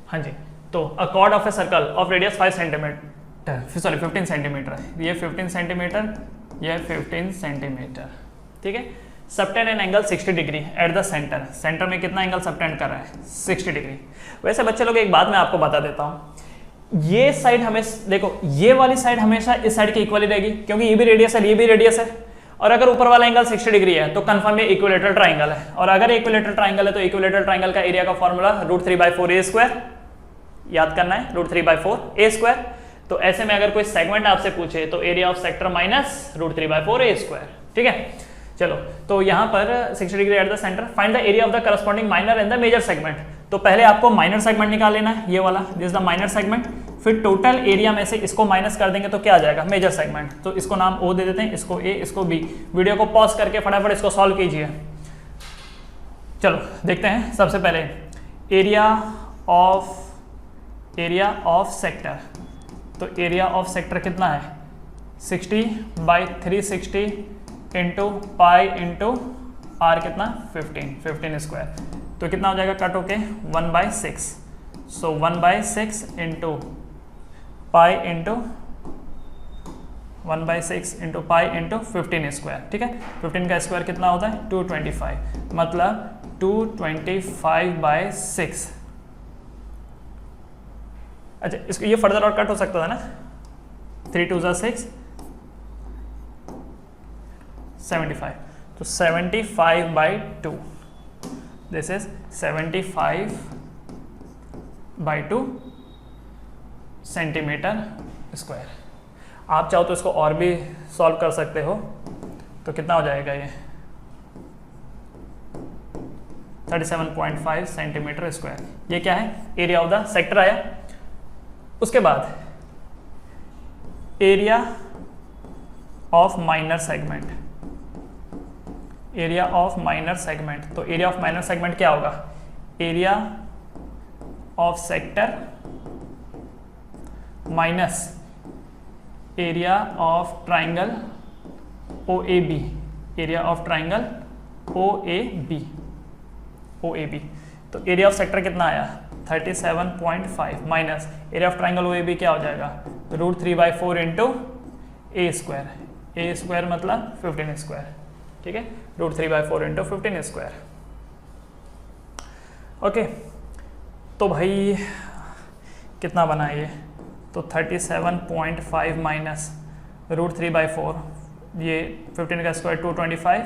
हाँ जी, तो अ chord of a circle of radius 5 centimetre, sorry 15 centimetre है, ये 15 सेंटीमीटर, ये 15 सेंटीमीटर। ठीक है, subtend an angle 60 degree at the centre, centre में कितना एंगल सबटेंड कर रहा है 60 डिग्री। वैसे बच्चे लोग एक बात मैं आपको बता देता हूँ, ये साइड हमेशा देखो, ये वाली साइड हमेशा इस साइड के इक्वली रहेगी, क्योंकि ये भी रेडियस है ये भी रेडियस है, और अगर ऊपर वाला एंगल 60 डिग्री है तो कंफर्म ये इक्विलेटरल ट्राइंगल है, और अगर इक्विलेटरल ट्राइंगल है तो इक्विलेटरल ट्राइंगल का एरिया का फॉर्मूला √3/4 a², याद करना है √3/4 a²। तो ऐसे में अगर कोई सेगमेंट आपसे पूछे तो area of sector minus √3/4 a²। ठीक है, चलो तो यहाँ पर 60 degree at the centre, find the area of the corresponding minor and the major segment. तो पहले आपको माइनर सेगमेंट निकाल लेना है, ये वाला दिस द माइनर सेगमेंट, फिर टोटल एरिया में से इसको माइनस कर देंगे तो क्या आ जाएगा मेजर सेगमेंट। तो इसको नाम O दे देते हैं, इसको A, इसको B। वीडियो को पॉज करके फटाफट इसको सॉल्व कीजिए। चलो देखते हैं, सबसे पहले एरिया ऑफ सेक्टर, तो एरिया ऑफ सेक्टर कितना है 60/360 इंटू पाई इंटू आर कितना 15 स्क्वायर, तो कितना हो जाएगा कट होके 1/6, सो 1/6 into pi into 1/6 into pi into 15 square, ठीक है। 15 का स्क्वायर कितना होता है 225, मतलब 225/6। अच्छा इसको ये फर्दर और कट हो सकता था ना, 3 2 6 75, तो 75/2, दिस इज 75/2 सेंटीमीटर स्क्वायर। आप चाहो तो इसको और भी सॉल्व कर सकते हो, तो कितना हो जाएगा ये 37.5 सेंटीमीटर स्क्वायर। ये क्या है, एरिया ऑफ द सेक्टर आया। उसके बाद area of minor segment, area of minor segment, तो एरिया ऑफ माइनर सेगमेंट क्या होगा, area of sector minus area of triangle OAB, area of triangle OAB, तो एरिया ऑफ सेक्टर कितना आया 37.5 minus area of triangle OAB क्या हो जाएगा √3/4 into ए square मतलब 15 स्क्वायर, ठीक है, √3/4 इंटू 15 स्क्वायर। ओके, तो भाई कितना बना ये, तो 37.5 माइनस √3/4, ये 15 का स्क्वायर 225,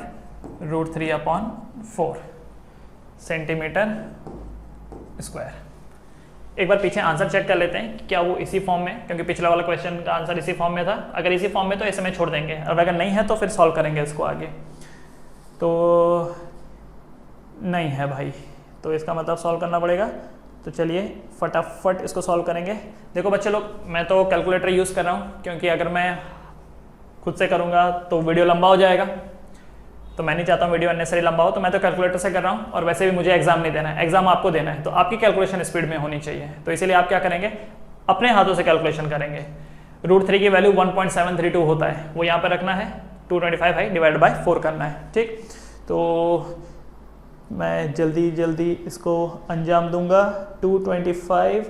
√3/4 सेंटीमीटर स्क्वायर। एक बार पीछे आंसर चेक कर लेते हैं क्या वो इसी फॉर्म में, क्योंकि पिछला वाला क्वेश्चन का आंसर इसी फॉर्म में था। अगर इसी फॉर्म में तो ऐसे में छोड़ देंगे, और अगर नहीं है तो फिर सॉल्व करेंगे इसको आगे। तो नहीं है भाई, तो इसका मतलब सॉल्व करना पड़ेगा। तो चलिए फटाफट इसको सॉल्व करेंगे। देखो बच्चे लोग, मैं तो कैलकुलेटर यूज़ कर रहा हूँ, क्योंकि अगर मैं खुद से करूँगा तो वीडियो लंबा हो जाएगा, तो मैं नहीं चाहता हूँ वीडियो अननेसरी लंबा हो, तो मैं तो कैलकुलेटर से कर रहा हूँ। और वैसे भी मुझे एग्जाम नहीं देना है, एग्जाम आपको देना है, तो आपकी कैलकुलेशन स्पीड में होनी चाहिए। तो इसीलिए आप क्या करेंगे, अपने हाथों से कैलकुलेशन करेंगे। √3 की वैल्यू 1.732 होता है, वो यहाँ पर रखना है, 225 है डिवाइड बाय 4 करना है, ठीक। तो मैं जल्दी जल्दी इसको अंजाम दूंगा। 225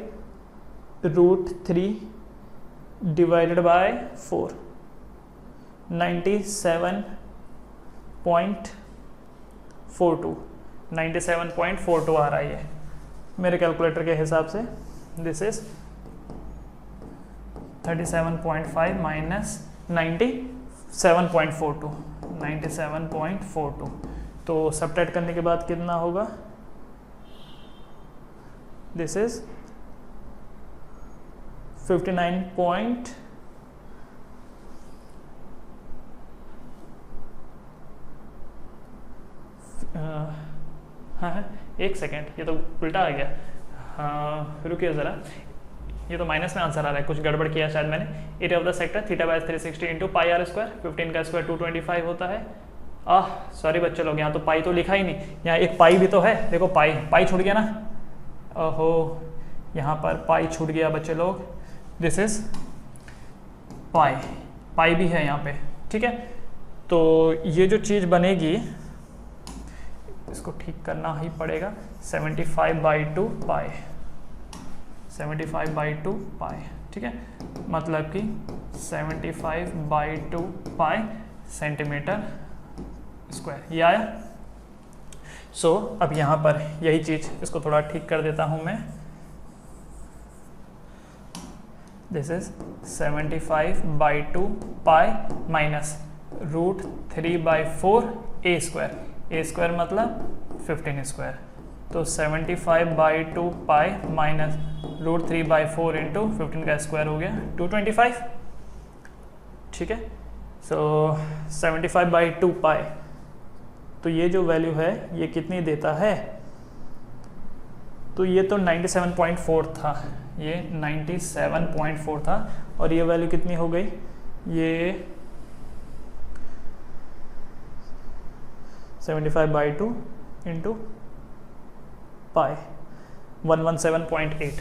√3 डिवाइडेड बाय 4, 97.42 आ रहा है मेरे कैलकुलेटर के हिसाब से। दिस इज 37.5 माइनस 97.42, तो सब्ट्रैक्ट करने के बाद कितना होगा, दिस इज 59. हाँ एक सेकेंड, ये तो उल्टा आ गया। हाँ रुकिए ज़रा, ये तो माइनस में आंसर आ रहा है, कुछ गड़बड़ किया शायद मैंने। Area of the sector θ/360 into pi r square, 15 का स्क्वायर 225 होता है। सॉरी बच्चे लोग, यहाँ तो पाई तो लिखा ही नहीं, यहाँ एक पाई भी तो है, देखो पाई छूट गया ना, ओहो यहाँ पर पाई छूट गया बच्चे लोग। दिस इज पाई भी है यहाँ पे, ठीक है। तो ये जो चीज़ बनेगी इसको ठीक करना ही पड़ेगा, 75/2 पाई, 75/2 पाई, ठीक है, मतलब कि 75/2 पाई सेंटीमीटर स्क्वायर, ये आया। सो अब यहाँ पर यही चीज़, इसको थोड़ा ठीक कर देता हूँ मैं। This is 75/2 pi minus √3/4 A square मतलब 15 स्क्वायर, तो 75/2 पाई माइनस √3/4 इंटू 15 का स्क्वायर हो गया 225, ठीक है। सो 75/2 पाई, तो ये जो वैल्यू है ये कितनी देता है, तो ये तो 97.4 था, ये 97.4 था, और ये वैल्यू कितनी हो गई, ये 75/2 इंटू पाई 117.8,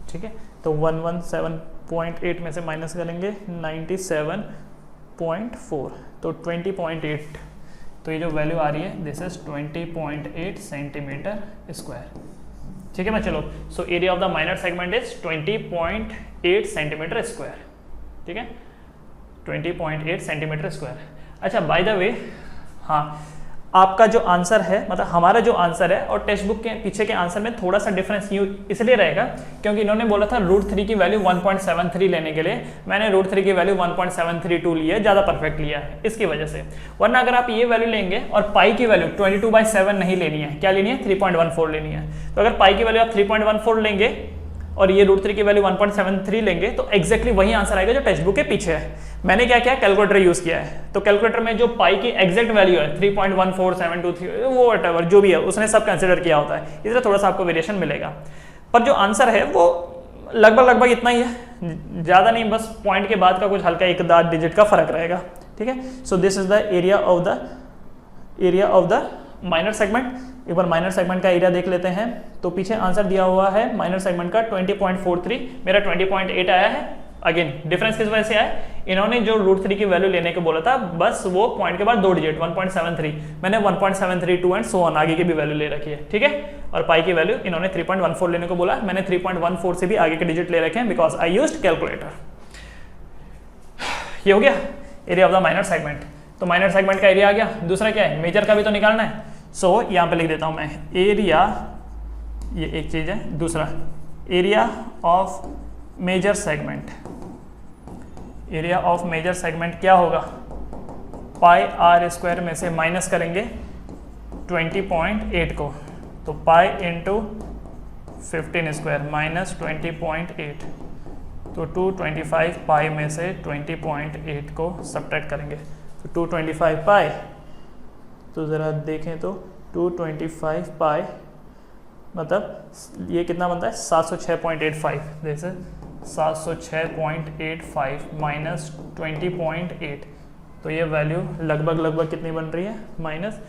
ठीक है। तो 117.8 में से माइनस करेंगे 97.4, तो 20.8, तो ये जो वैल्यू आ रही है दिस इज 20.8 सेंटीमीटर स्क्वायर, ठीक है बच्चे लोग। सो area of the minor segment is 20.8 centimetre square, ठीक है, 20.8 सेंटीमीटर स्क्वायर। अच्छा बाय द वे, हाँ आपका जो आंसर है, मतलब हमारा जो आंसर है और टेक्स्ट बुक के पीछे के आंसर में थोड़ा सा डिफरेंस इसलिए रहेगा क्योंकि इन्होंने बोला था √3 की वैल्यू 1.73 लेने के लिए, मैंने √3 की वैल्यू 1.732 लिया है, ज़्यादा परफेक्ट लिया है इसकी वजह से। वरना अगर आप ये वैल्यू लेंगे और पाई की वैल्यू 22/7 नहीं लेनी है, क्या लेनी है, 3.14 लेनी है। तो अगर पाई की वैल्यू आप 3.14 लेंगे और ये √3 की वैल्यू 1.73 लेंगे तो एक्जैक्टली वही आंसर आएगा जो टेक्स्ट बुक के पीछे है। मैंने क्या किया, कैलकुलेटर यूज किया है, तो कैलकुलेटर में जो पाई की एग्जैक्ट वैल्यू है 3.14723 वो व्हाटएवर जो भी है उसने सब कंसिडर किया होता है, इसलिए थोड़ा सा आपको वेरिएशन मिलेगा। पर जो आंसर है वो लगभग इतना ही है, ज़्यादा नहीं, बस पॉइंट के बाद का कुछ हल्का 1-2 डिजिट का फर्क रहेगा, ठीक है। So this is the area of the minor segment. एक बार माइनर सेगमेंट का एरिया देख लेते हैं। तो पीछे आंसर दिया हुआ है माइनर सेगमेंट का 20.43, मेरा 20.8 आया है। अगेन डिफरेंस किस वजह से आया, इन्होंने जो √3 की वैल्यू लेने को बोला था बस वो पॉइंट के बाद 2 डिजिट 1.73, मैंने 1.732 एंड सो ऑन आगे की भी वैल्यू ले रखी है, ठीक है। और पाई की वैल्यू इन्होंने 3.14 लेने को बोला, मैंने 3.14 से भी आगे के डिजिट ले रखे हैं बिकॉज आई यूज्ड कैलकुलेटर। ये हो गया area of the minor segment. तो माइनर सेगमेंट का एरिया आ गया। दूसरा क्या है, मेजर का भी तो निकालना है। सो यहाँ पे लिख देता हूँ मैं एरिया, ये एक चीज है। दूसरा area of major segment, area of major segment क्या होगा, पाई r स्क्वायर में से माइनस करेंगे 20.8 को, तो पाई इंटू 15 स्क्वायर माइनस 20.8, तो 225 पाई में से 20.8 को सब्ट्रैक्ट करेंगे, तो 225 पाई, तो ज़रा देखें तो 225 पाई मतलब ये कितना बनता है 706.85, जैसे 706.85 माइनस 20.8, तो ये वैल्यू लगभग कितनी बन रही है, माइनस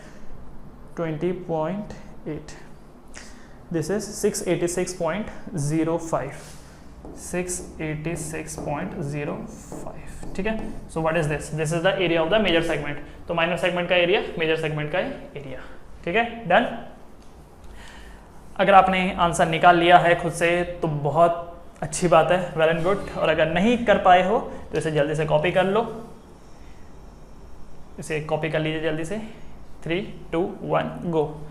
20.8, दिस इज 686.05, 686.05, ठीक है। So what is this, this is the area of the major segment. तो माइनर सेगमेंट का एरिया, मेजर सेगमेंट का एरिया, ठीक है, डन। अगर आपने आंसर निकाल लिया है खुद से तो बहुत अच्छी बात है, वेल एंड गुड। और अगर नहीं कर पाए हो तो इसे जल्दी से कॉपी कर लो, इसे कॉपी कर लीजिए जल्दी से। 3, 2, 1 गो।